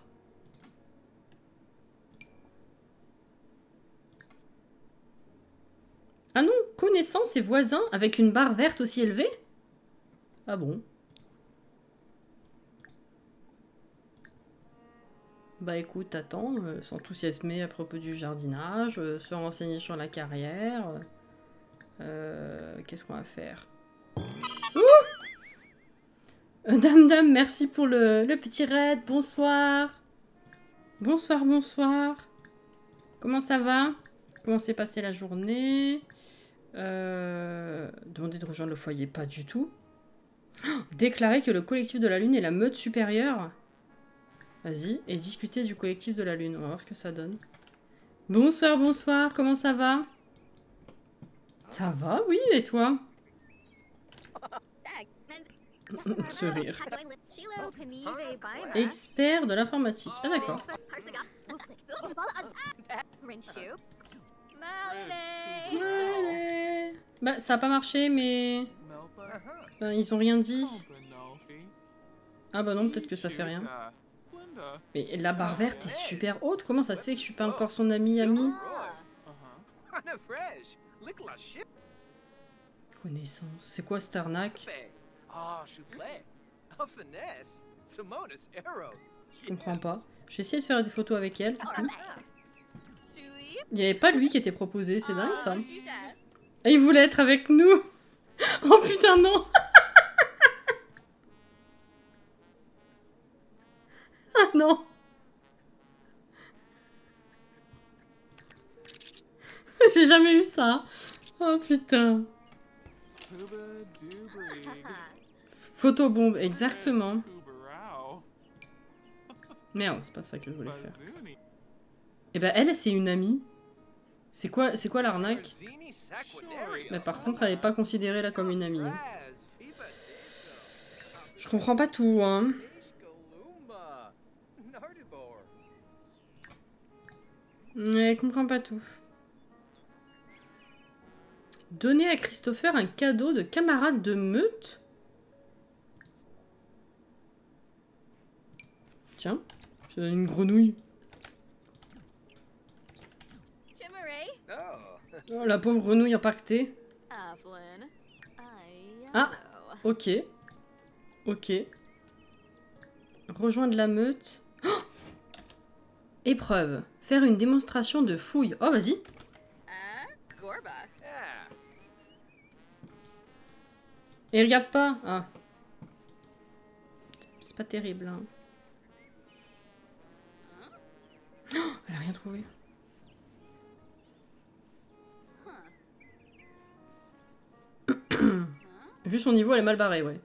Ah non, connaissance et voisin avec une barre verte aussi élevée? Ah bon? Bah écoute, attends, s'enthousiasmer à propos du jardinage, se renseigner sur la carrière. Qu'est-ce qu'on va faire? Dame, merci pour le petit raid. Bonsoir. Bonsoir, bonsoir. Comment ça va? Comment s'est passée la journée? Demander de rejoindre le foyer, pas du tout. Déclarer que le collectif de la Lune est la meute supérieure. Vas-y, et discuter du collectif de la Lune. On va voir ce que ça donne. Bonsoir, bonsoir. Comment ça va? Ça va, oui, et toi? Ce rire. Expert de l'informatique. Ah d'accord. Bah ça a pas marché mais... ils ont rien dit. Ah bah non, peut-être que ça fait rien. Mais la barre verte est super haute. Comment ça se fait que je suis pas encore son ami? Connaissance. C'est quoi cette arnaque? Je comprends pas. Je vais essayer de faire des photos avec elle. Il n'y avait pas lui qui était proposé. C'est dingue ça. Et il voulait être avec nous. Oh putain non. Ah non. J'ai jamais eu ça. Oh putain. Photobombe, exactement. Merde, c'est pas ça que je voulais faire. Et ben elle, c'est une amie. C'est quoi l'arnaque? Mais par contre, elle est pas considérée là comme une amie. Hein. Je comprends pas tout, hein. Ouais, je comprends pas tout. Donner à Christopher un cadeau de camarade de meute. Tiens, je te donne une grenouille. Oh, la pauvre grenouille empaquetée. Ah, ok. Ok. Rejoindre la meute. Oh, épreuve. Faire une démonstration de fouille. Oh, vas-y. Et regarde pas. Ah. C'est pas terrible. Hein. Oh, elle a rien trouvé. Vu son niveau, elle est mal barrée, ouais.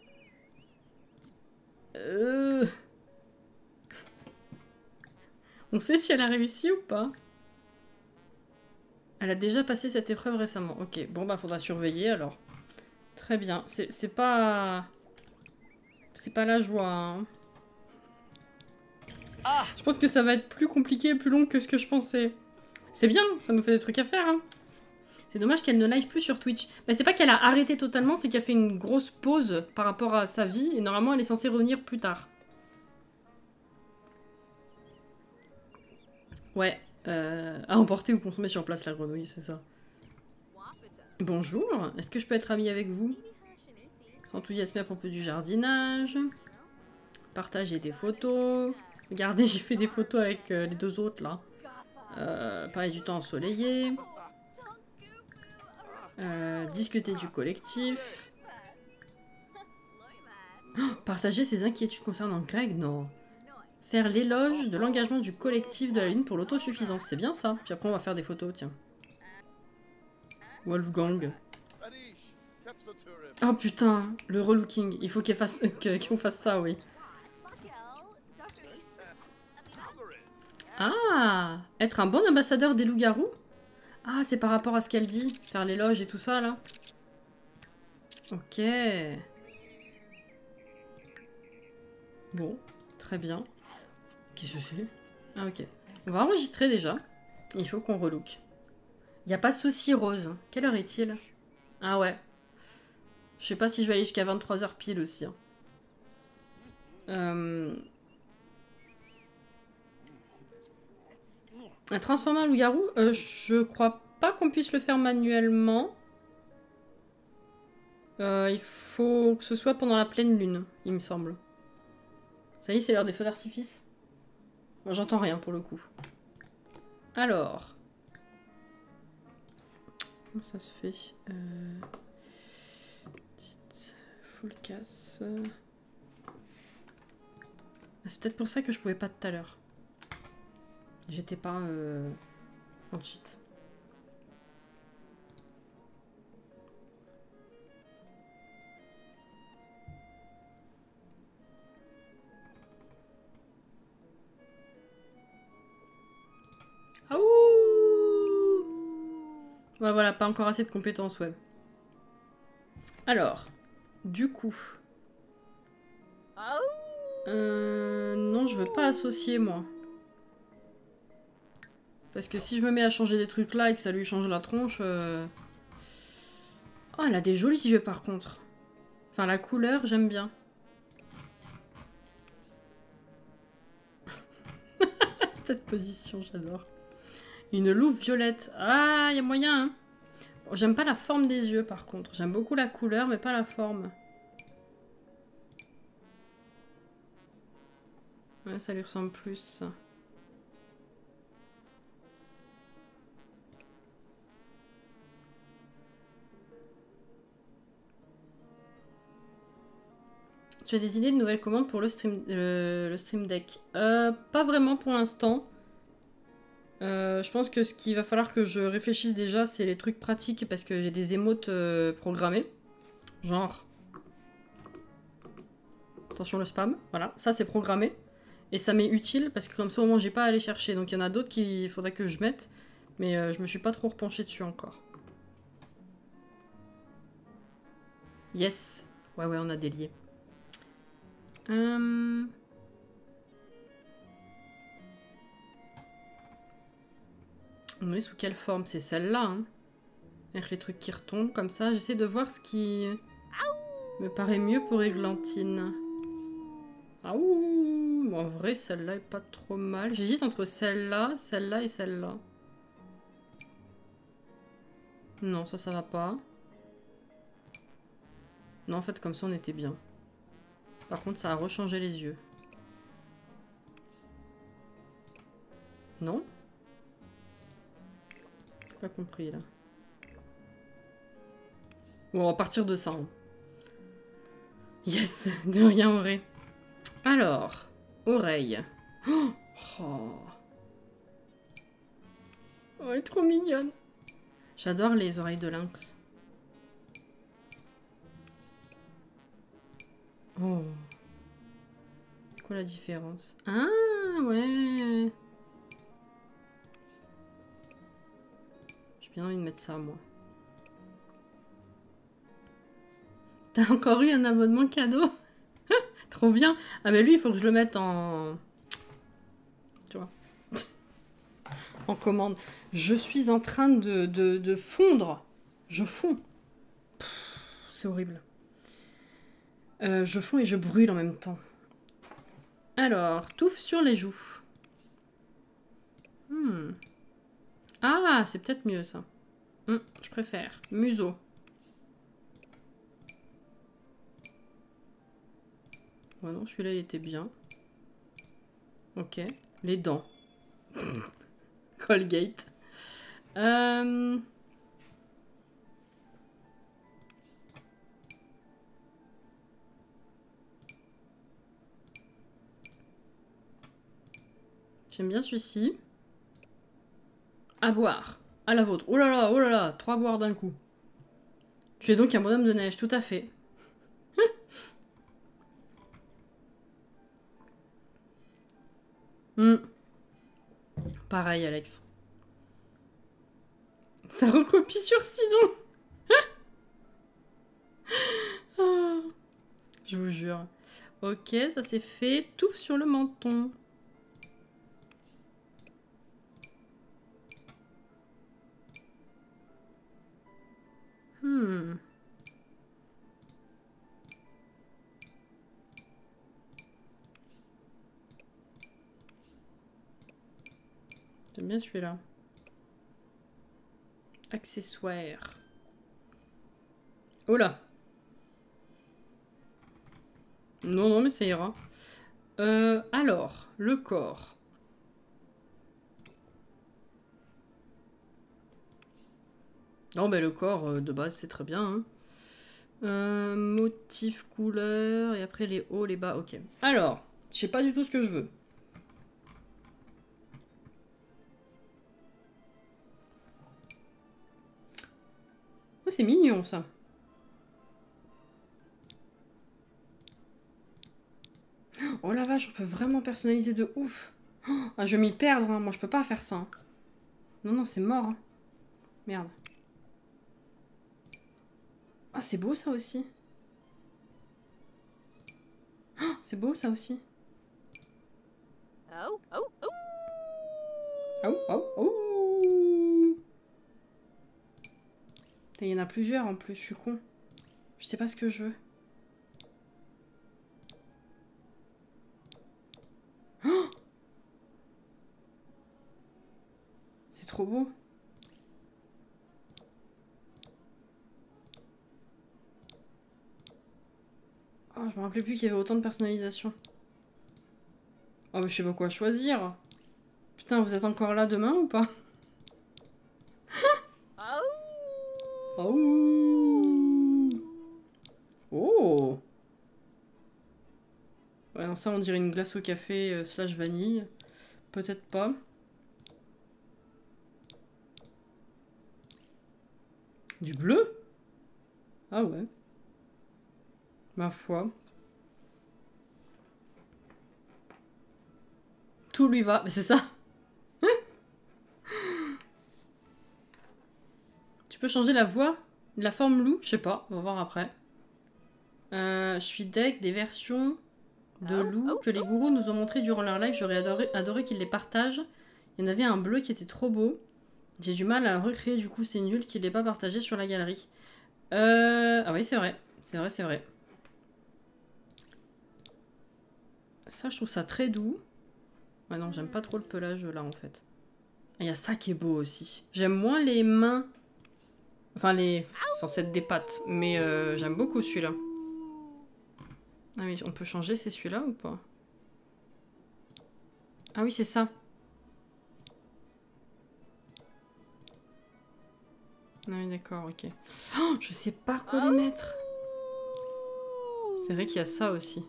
On sait si elle a réussi ou pas. Elle a déjà passé cette épreuve récemment. Ok, bon bah faudra surveiller alors. Très bien. C'est pas... C'est pas la joie. Hein.
Ah.
Je pense que ça va être plus compliqué et plus long que ce que je pensais. C'est bien, ça nous fait des trucs à faire. Hein. C'est dommage qu'elle ne live plus sur Twitch. Bah, c'est pas qu'elle a arrêté totalement, c'est qu'elle fait une grosse pause par rapport à sa vie. Et normalement, elle est censée revenir plus tard. Ouais. À emporter ou consommer sur place la grenouille, c'est ça. Bonjour, est-ce que je peux être amie avec vous? Enthousiasmer à propos du jardinage. Partager des photos. Regardez, j'ai fait des photos avec les deux autres là. Parler du temps ensoleillé. Discuter du collectif. Oh, partager ses inquiétudes concernant Greg, non. Faire l'éloge de l'engagement du collectif de la Lune pour l'autosuffisance, c'est bien ça. Puis après on va faire des photos, tiens. Wolfgang. Oh putain, le relooking. Il faut qu'on fasse ça, oui. Ah, être un bon ambassadeur des loups-garous? Ah, c'est par rapport à ce qu'elle dit. Faire l'éloge et tout ça, là. Ok. Bon, très bien. Qu'est-ce que c'est? Ah, ok. On va enregistrer déjà. Il faut qu'on relook. Il n'y a pas de souci, Rose. Quelle heure est-il? Ah ouais. Je sais pas si je vais aller jusqu'à 23 h pile aussi. Hein. Transformer un loup-garou, je crois pas qu'on puisse le faire manuellement. Il faut que ce soit pendant la pleine lune, il me semble. Ça y est, c'est l'heure des feux d'artifice. Moi, j'entends rien pour le coup. Alors. Comment ça se fait? Petite full casse. C'est peut-être pour ça que je pouvais pas tout à l'heure. J'étais pas en cheat. Ah ouh! Ouais, voilà, pas encore assez de compétences, ouais. Alors, du coup... non, je veux pas associer, moi. Parce que si je me mets à changer des trucs là et que ça lui change la tronche... Oh, elle a des jolis yeux, par contre. Enfin, la couleur, j'aime bien. Cette position, j'adore. Une louve violette. Ah, il y a moyen, hein. Bon, j'aime pas la forme des yeux, par contre. J'aime beaucoup la couleur, mais pas la forme. Ouais, ça lui ressemble plus, ça. Tu as des idées de nouvelles commandes pour le stream Deck? Pas vraiment pour l'instant. Je pense que ce qu'il va falloir que je réfléchisse déjà, c'est les trucs pratiques, parce que j'ai des émotes programmées. Genre... Attention le spam, voilà, ça c'est programmé. Et ça m'est utile, parce que comme ça au moins j'ai pas à aller chercher. Donc il y en a d'autres qu'il faudrait que je mette, mais je me suis pas trop repenchée dessus encore. Yes. Ouais, on a délié. On est sous quelle forme? C'est celle-là, hein. Avec les trucs qui retombent comme ça. J'essaie de voir ce qui me paraît mieux pour Églantine. Ah ouh, bon, en vrai, celle-là est pas trop mal. J'hésite entre celle-là, celle-là et celle-là. Non, ça va pas. Non, en fait, comme ça, on était bien. Par contre, ça a rechangé les yeux. Non? J'ai pas compris, là. Bon, on va partir de ça. Hein. Yes, de rien aurait. Alors, oreille. Oh, oh, elle est trop mignonne. J'adore les oreilles de lynx. Oh. C'est quoi la différence? Ah, ouais. J'ai bien envie de mettre ça, moi. T'as encore eu un abonnement cadeau? Trop bien. Ah mais lui, il faut que je le mette en... Tu vois. En commande. Je suis en train de fondre. Je fonds. C'est horrible. Je fonds et je brûle en même temps. Alors, touffe sur les joues. Ah, c'est peut-être mieux ça. Je préfère. Museau. Ouais, non, celui-là, il était bien. Ok. Les dents. Colgate. J'aime bien celui-ci. À boire. À la vôtre. Oh là là, 3 boires d'un coup. Tu es donc un bonhomme de neige, tout à fait. Pareil, Alex. Ça recopie sur Sidon. Ah, je vous jure. Ok, ça c'est fait. Touffe sur le menton. J'aime bien celui-là. Accessoires. Oh là. Non, non, mais ça ira. Alors, le corps. Non, mais le corps, de base, c'est très bien. Hein. Motif, couleur, et après les hauts, les bas. Ok. Alors, je sais pas du tout ce que je veux. Oh, c'est mignon, ça. Oh la vache, on peut vraiment personnaliser de ouf. Ah, je vais m'y perdre, hein. Moi je peux pas faire ça. Hein. Non, non, c'est mort. Hein. Merde. Ah, c'est beau ça aussi. Oh, c'est beau ça aussi.
Oh, oh, oh.
Oh, oh, oh. Il y en a plusieurs en plus, je suis con. Je sais pas ce que je veux. Oh, c'est trop beau. Oh, je me rappelais plus qu'il y avait autant de personnalisation. Oh, mais je sais pas quoi choisir. Putain, vous êtes encore là demain ou pas? Oh. Oh. Ouais, non, ça on dirait une glace au café slash vanille. Peut-être pas. Du bleu? Ah ouais. Ma foi. Tout lui va. Mais c'est ça. Tu peux changer la voix? La forme loup? Je sais pas. On va voir après. Je suis deck des versions de loup que les gourous nous ont montré durant leur live. J'aurais adoré qu'ils les partagent. Il y en avait un bleu qui était trop beau. J'ai du mal à recréer, du coup c'est nul qu'il n'ait pas partagé sur la galerie. Ah oui, c'est vrai. C'est vrai, c'est vrai. Ça, je trouve ça très doux. Ouais, non, j'aime pas trop le pelage là en fait. Il y a ça qui est beau aussi. J'aime moins les mains. Enfin, les. Censé être des pattes. Mais j'aime beaucoup celui-là. Ah oui, on peut changer, c'est celui-là ou pas? Ah oui, c'est ça. Ah oui, d'accord, ok. Oh, je sais pas quoi les mettre. C'est vrai qu'il y a ça aussi.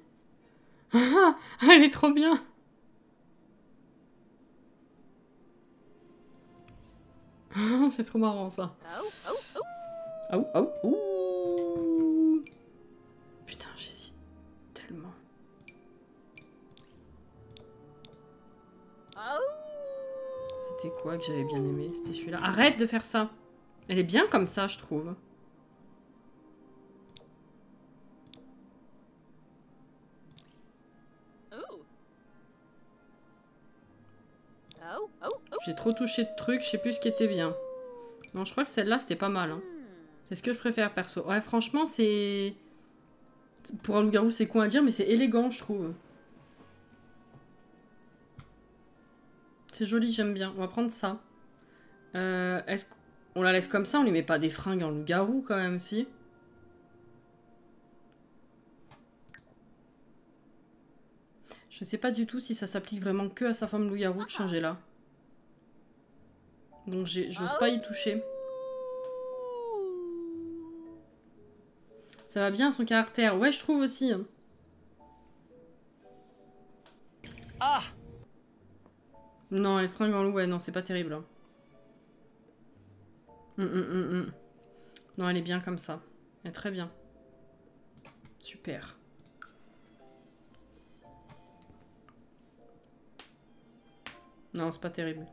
Elle est trop bien. C'est trop marrant ça. Oh, oh, oh. Putain, j'hésite tellement. C'était quoi que j'avais bien aimé? C'était celui-là. Arrête de faire ça. Elle est bien comme ça, je trouve. J'ai trop touché de trucs, je sais plus ce qui était bien. Non, je crois que celle-là, c'était pas mal. Hein. C'est ce que je préfère, perso. Ouais, franchement, c'est... Pour un loup-garou, c'est quoi à dire, mais c'est élégant, je trouve. C'est joli, j'aime bien. On va prendre ça. Est-ce qu'on la laisse comme ça? On lui met pas des fringues en loup-garou, quand même, si? Je sais pas du tout si ça s'applique vraiment que à sa forme loup-garou de changer là. Donc j'ose pas y toucher. Ça va bien son caractère. Ouais, je trouve aussi.
Ah!
Non, les fringues en loup, ouais, non, c'est pas terrible. Hein. Non, elle est bien comme ça. Elle est très bien. Super. Non, c'est pas terrible.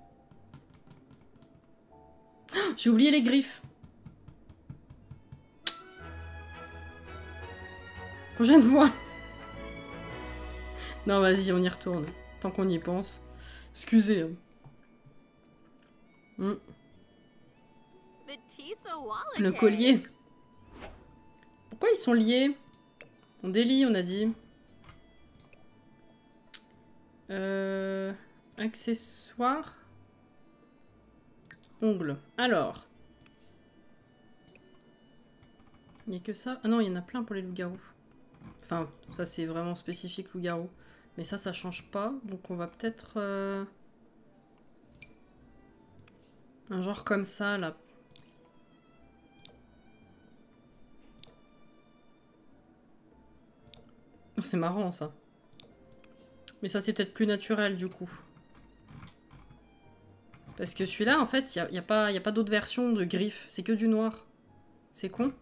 Oh, j'ai oublié les griffes. Prochaine fois. Non, vas-y, on y retourne. Tant qu'on y pense. Excusez. Le collier. Pourquoi ils sont liés? On délie, on a dit. Accessoires. Ongles. Alors. Il n'y a que ça. Ah non, il y en a plein pour les loups-garous. Enfin, ça c'est vraiment spécifique loup-garou. Mais ça change pas. Donc on va peut-être... un genre comme ça, là. Oh, c'est marrant, ça. Mais ça, c'est peut-être plus naturel, du coup. Parce que celui-là, en fait, il n'y a pas d'autre version de griffe. C'est que du noir. C'est con.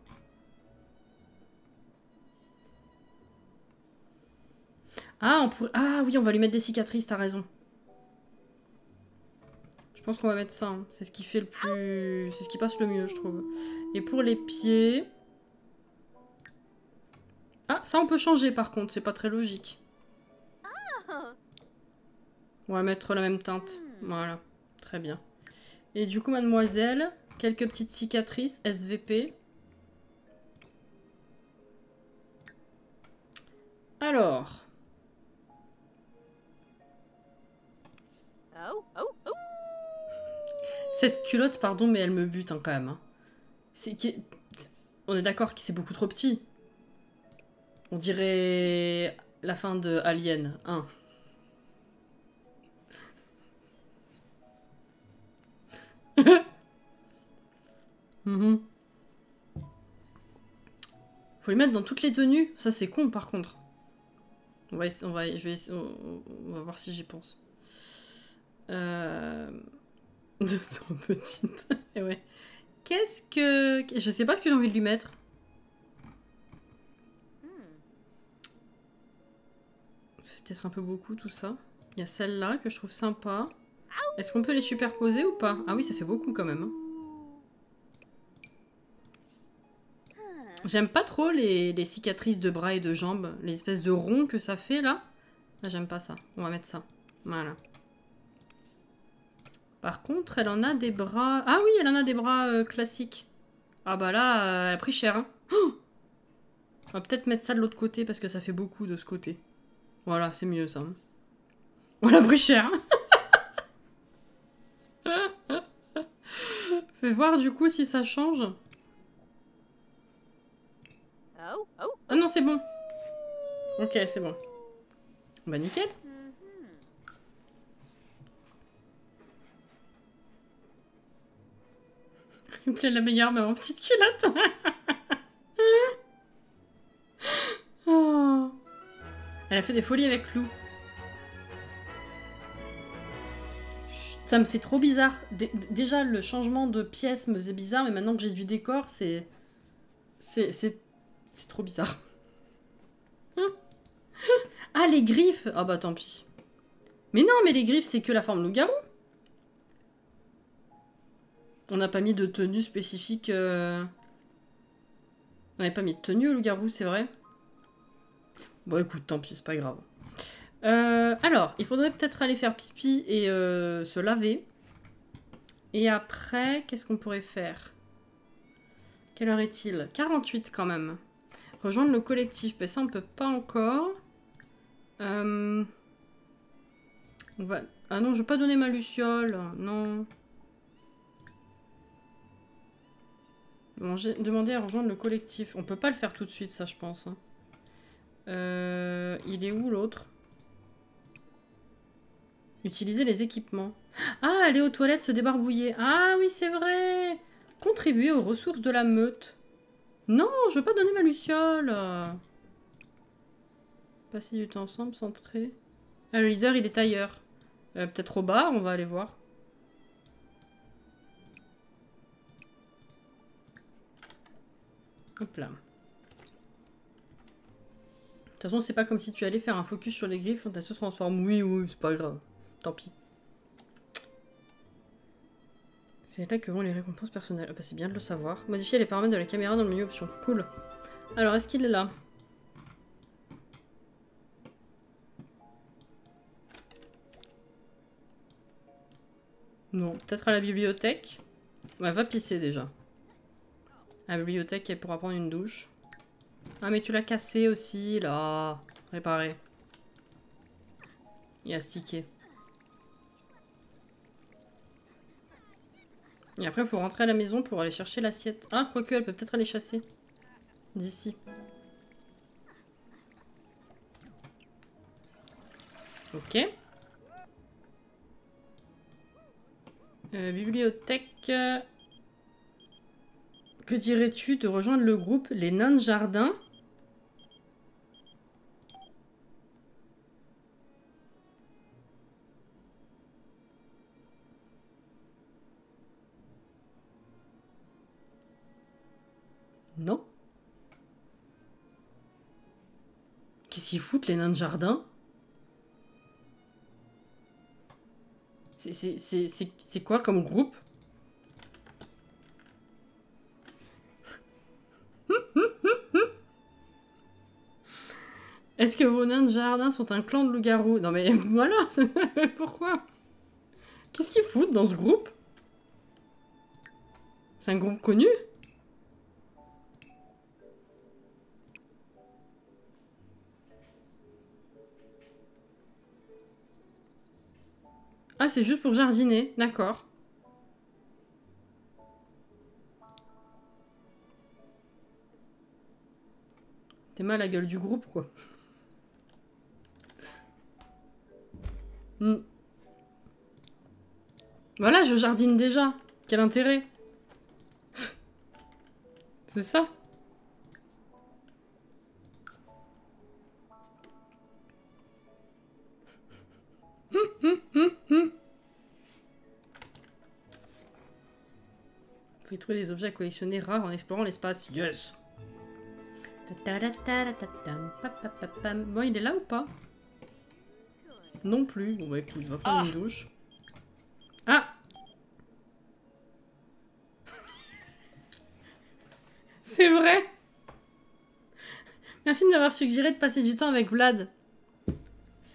Ah, on pourrait... Ah oui, on va lui mettre des cicatrices, t'as raison. Je pense qu'on va mettre ça. Hein. C'est ce qui fait le plus... C'est ce qui passe le mieux, je trouve. Et pour les pieds... Ah, ça on peut changer par contre, c'est pas très logique. On va mettre la même teinte. Voilà, très bien. Et du coup, mademoiselle, quelques petites cicatrices, SVP. Alors... Cette culotte, pardon, mais elle me bute hein, quand même. Hein. On est d'accord que c'est beaucoup trop petit. On dirait la fin de Alien 1. Faut les mettre dans toutes les tenues. Ça, c'est con, par contre. On va voir si j'y pense. De trop petite. Et ouais. Qu'est-ce que... Je sais pas ce que j'ai envie de lui mettre. C'est peut-être un peu beaucoup, tout ça. Il y a celle-là que je trouve sympa. Est-ce qu'on peut les superposer ou pas? Ah oui, ça fait beaucoup, quand même. Hein. J'aime pas trop les cicatrices de bras et de jambes. Les espèces de ronds que ça fait, là. Là, j'aime pas ça. On va mettre ça. Voilà. Par contre, elle en a des bras... Ah oui, elle en a des bras classiques. Ah bah là, elle a pris cher. Hein. Oh, on va peut-être mettre ça de l'autre côté parce que ça fait beaucoup de ce côté. Voilà, c'est mieux ça. On l'a pris cher. Fais voir du coup si ça change. Ah non, c'est bon. Ok, c'est bon. Bah nickel. Il me plaît la meilleure, mais en petite culotte. Oh. Elle a fait des folies avec Lou. Ça me fait trop bizarre. Déjà, le changement de pièce me faisait bizarre, mais maintenant que j'ai du décor, c'est trop bizarre. Ah, les griffes! Ah bah tant pis. Mais non, mais les griffes, c'est que la forme loup-garou. On n'a pas mis de tenue spécifique. On n'avait pas mis de tenue au loup-garou, c'est vrai. Bon, écoute, tant pis, c'est pas grave. Alors, il faudrait peut-être aller faire pipi et se laver. Et après, qu'est-ce qu'on pourrait faire? Quelle heure est-il? 48 quand même. Rejoindre le collectif. Ben ça, on peut pas encore. On va... Ah non, je veux pas donner ma luciole. Non. Demander à rejoindre le collectif. On peut pas le faire tout de suite, ça, je pense. Hein. Il est où, l'autre? Utiliser les équipements. Ah, aller aux toilettes se débarbouiller. Ah oui, c'est vrai. Contribuer aux ressources de la meute. Non, je veux pas donner ma luciole. Passer du temps ensemble, centrer. Ah, le leader, il est ailleurs. Peut-être au bar, on va aller voir. Hop là. De toute façon, c'est pas comme si tu allais faire un focus sur les griffes, on t'a se transforme. Oui, oui, c'est pas grave. Tant pis. C'est là que vont les récompenses personnelles. Ah bah c'est bien de le savoir. Modifier les paramètres de la caméra dans le menu option. Cool. Alors, est-ce qu'il est là? Non. Peut-être à la bibliothèque. Ouais, va pisser déjà. À la bibliothèque, elle pourra prendre une douche. Ah, mais tu l'as cassé aussi, là. Réparer. Et astiquer. Et après, il faut rentrer à la maison pour aller chercher l'assiette. Ah, quoique, elle peut peut-être aller chasser. D'ici. Ok. Bibliothèque. Que dirais-tu de rejoindre le groupe Les Nains de Jardin? Non. Qu'est-ce qu'ils foutent, les Nains de Jardin? C'est quoi comme groupe? Est-ce que vos nains de jardin sont un clan de loups-garous? Non mais voilà. Pourquoi? Qu'est-ce qu'ils foutent dans ce groupe? C'est un groupe connu? Ah, c'est juste pour jardiner, d'accord. T'es mal à la gueule du groupe, quoi. Voilà, je jardine déjà. Quel intérêt? C'est ça? Vous pouvez trouver des objets à collectionner rares en explorant l'espace. Yes! Bon, il est là ou pas? Non plus. Bon, bah écoute, va prendre une douche. Ah! C'est vrai! Merci de m'avoir suggéré de passer du temps avec Vlad.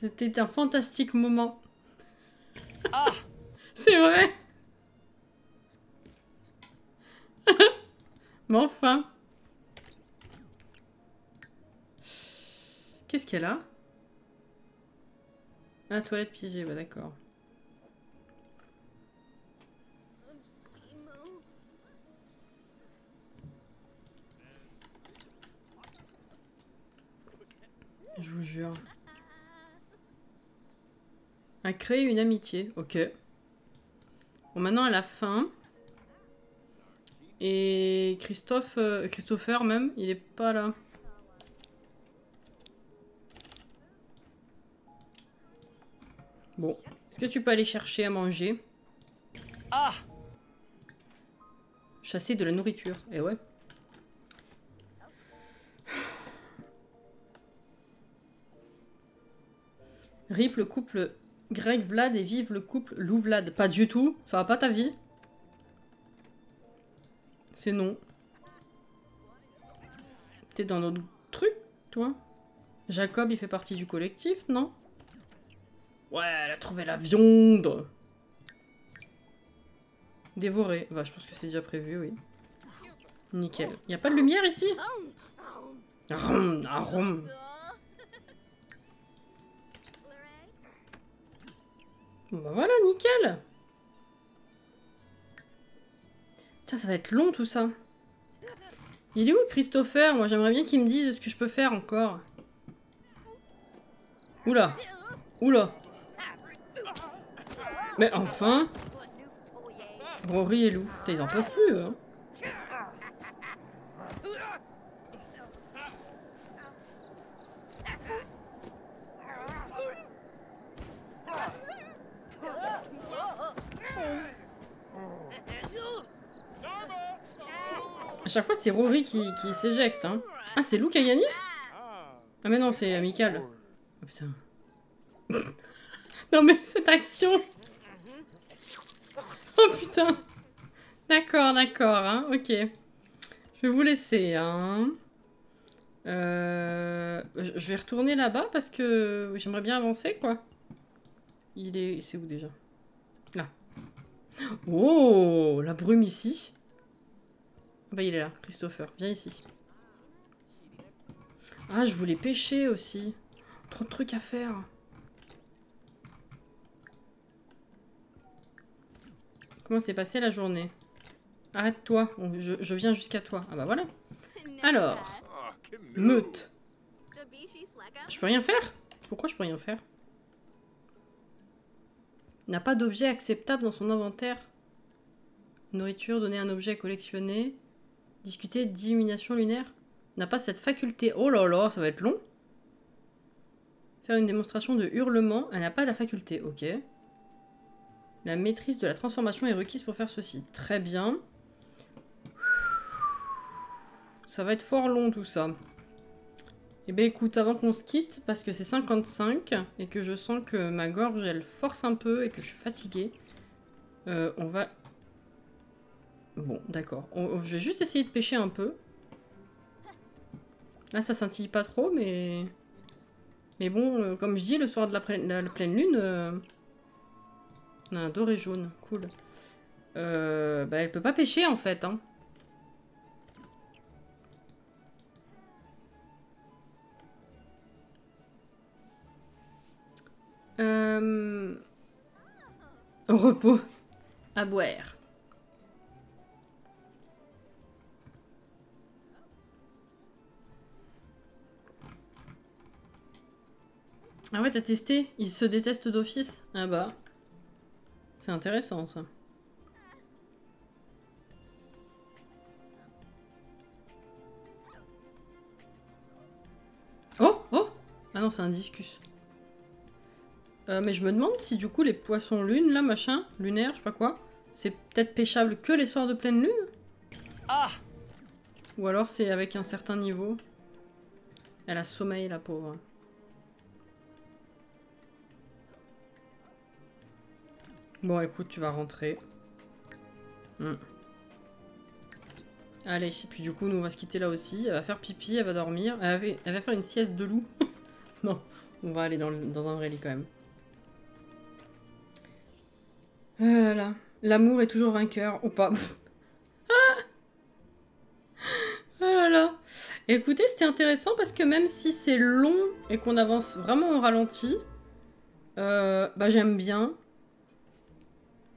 C'était un fantastique moment. C'est vrai. Mais enfin. Qu'est-ce qu'elle a? Ah, toilette piégée, bah d'accord. Je vous jure. A créé une amitié, ok. Bon, maintenant elle a faim. Et Christopher même, il est pas là. Bon, est-ce que tu peux aller chercher à manger?
Ah!
Chasser de la nourriture, eh ouais. RIP le couple Greg Vlad et vive le couple Lou Vlad. Pas du tout, ça va pas ta vie? C'est non. T'es dans notre truc, toi? Jacob, il fait partie du collectif, non? Ouais, elle a trouvé la viande. Dévoré. Bah, je pense que c'est déjà prévu, oui. Nickel. Y a pas de lumière ici? Arum, arum. Bah voilà, nickel. Tiens, ça va être long tout ça. Il est où Christopher? Moi j'aimerais bien qu'il me dise ce que je peux faire encore. Oula. Oula. Mais enfin. Rory et Lou. Putain, ils en peuvent plus, hein. À chaque fois, c'est Rory qui s'éjecte, hein. Ah, c'est Lou qui a gagné? Ah mais non, c'est amical. Oh putain. Non mais cette action. Oh putain. D'accord, d'accord, hein, ok. Je vais vous laisser, hein. Je vais retourner là-bas parce que j'aimerais bien avancer, quoi. Il est... C'est où déjà? Là. Oh, la brume ici. Ah bah il est là, Christopher. Viens ici. Ah, je voulais pêcher aussi. Trop de trucs à faire. Comment s'est passée la journée? Arrête-toi, je viens jusqu'à toi. Ah bah voilà. Alors, meute. Je peux rien faire? Pourquoi je peux rien faire? N'a pas d'objet acceptable dans son inventaire. Nourriture, donner un objet à collectionner. Discuter d'illumination lunaire. N'a pas cette faculté. Oh là là, ça va être long. Faire une démonstration de hurlement. Elle n'a pas la faculté, ok. La maîtrise de la transformation est requise pour faire ceci. Très bien. Ça va être fort long tout ça. Eh bien écoute, avant qu'on se quitte, parce que c'est 55, et que je sens que ma gorge elle force un peu et que je suis fatiguée, on va... Bon, d'accord. Je vais juste essayer de pêcher un peu. Là ça scintille pas trop, mais... Mais bon, comme je dis, le soir de la pleine lune, on a un doré jaune, cool. Bah elle peut pas pêcher en fait, hein. Au repos. À boire. Ah ouais, t'as testé? Ils se détestent d'office? Ah bah. C'est intéressant ça. Oh! Oh! Ah non, c'est un discus. Mais je me demande si du coup les poissons lunes, là, machin, lunaire, je sais pas quoi, c'est peut-être pêchable que les soirs de pleine lune?
Ah!
Ou alors c'est avec un certain niveau? Elle a sommeil, la pauvre. Bon, écoute, tu vas rentrer. Allez, et puis du coup, nous on va se quitter là aussi. Elle va faire pipi, elle va dormir. Elle va faire une sieste de loup. Non, on va aller dans un vrai lit quand même. Ah là là. L'amour est toujours vainqueur, ou pas. Ah là là. Écoutez, c'était intéressant parce que même si c'est long et qu'on avance vraiment au ralenti, bah j'aime bien.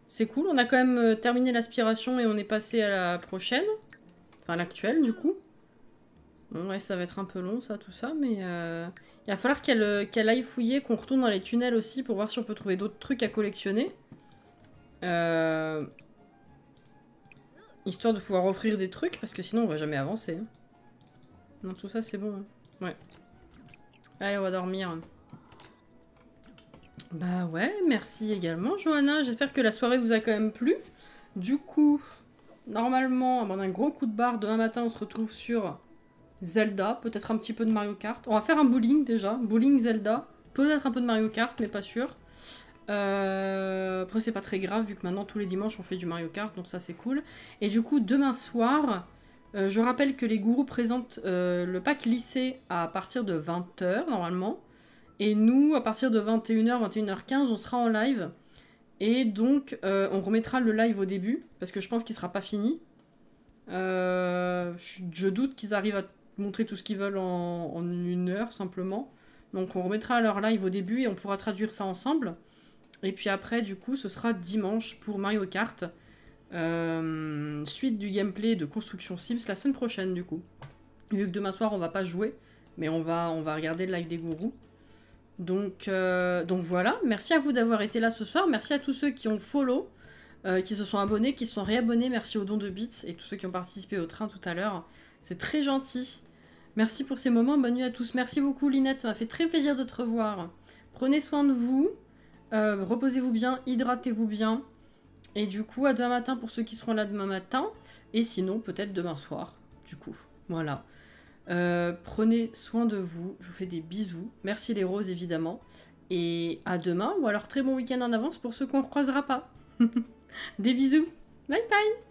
C'est cool, on a quand même terminé l'aspiration et on est passé à la prochaine. Enfin, l'actuelle, du coup. Bon, ouais, ça va être un peu long, ça, tout ça, mais il va falloir qu'elle aille fouiller, qu'on retourne dans les tunnels aussi pour voir si on peut trouver d'autres trucs à collectionner. Histoire de pouvoir offrir des trucs, parce que sinon on va jamais avancer. Hein. Non, tout ça, c'est bon. Hein. Ouais. Allez, on va dormir. Bah ouais, merci également, Johanna. J'espère que la soirée vous a quand même plu. Du coup, normalement, avant un gros coup de barre, demain matin, on se retrouve sur Zelda. Peut-être un petit peu de Mario Kart. On va faire un bowling, déjà. Bowling, Zelda. Peut-être un peu de Mario Kart, mais pas sûr. Après, c'est pas très grave, vu que maintenant, tous les dimanches, on fait du Mario Kart. Donc ça, c'est cool. Et du coup, demain soir... je rappelle que les gourous présentent le pack lycée à partir de 20 h, normalement. Et nous, à partir de 21 h, 21 h 15, on sera en live. Et donc, on remettra le live au début, parce que je pense qu'il sera pas fini. Je doute qu'ils arrivent à montrer tout ce qu'ils veulent en 1 heure, simplement. Donc, on remettra leur live au début et on pourra traduire ça ensemble. Et puis après, du coup, ce sera dimanche pour Mario Kart. Suite du gameplay de Construction Sims la semaine prochaine, du coup. Vu que demain soir, on va pas jouer, mais on va regarder le live des gourous. Donc voilà, merci à vous d'avoir été là ce soir, merci à tous ceux qui ont follow, qui se sont abonnés, qui se sont réabonnés, merci aux dons de bits et tous ceux qui ont participé au train tout à l'heure, c'est très gentil. Merci pour ces moments, bonne nuit à tous, merci beaucoup Linette, ça m'a fait très plaisir de te revoir. Prenez soin de vous, reposez-vous bien, hydratez-vous bien, et du coup à demain matin pour ceux qui seront là demain matin, et sinon peut-être demain soir, du coup, voilà. Prenez soin de vous, je vous fais des bisous, merci les roses évidemment, et à demain, ou alors très bon week-end en avance pour ceux qu'on ne recroisera pas. Des bisous, bye bye.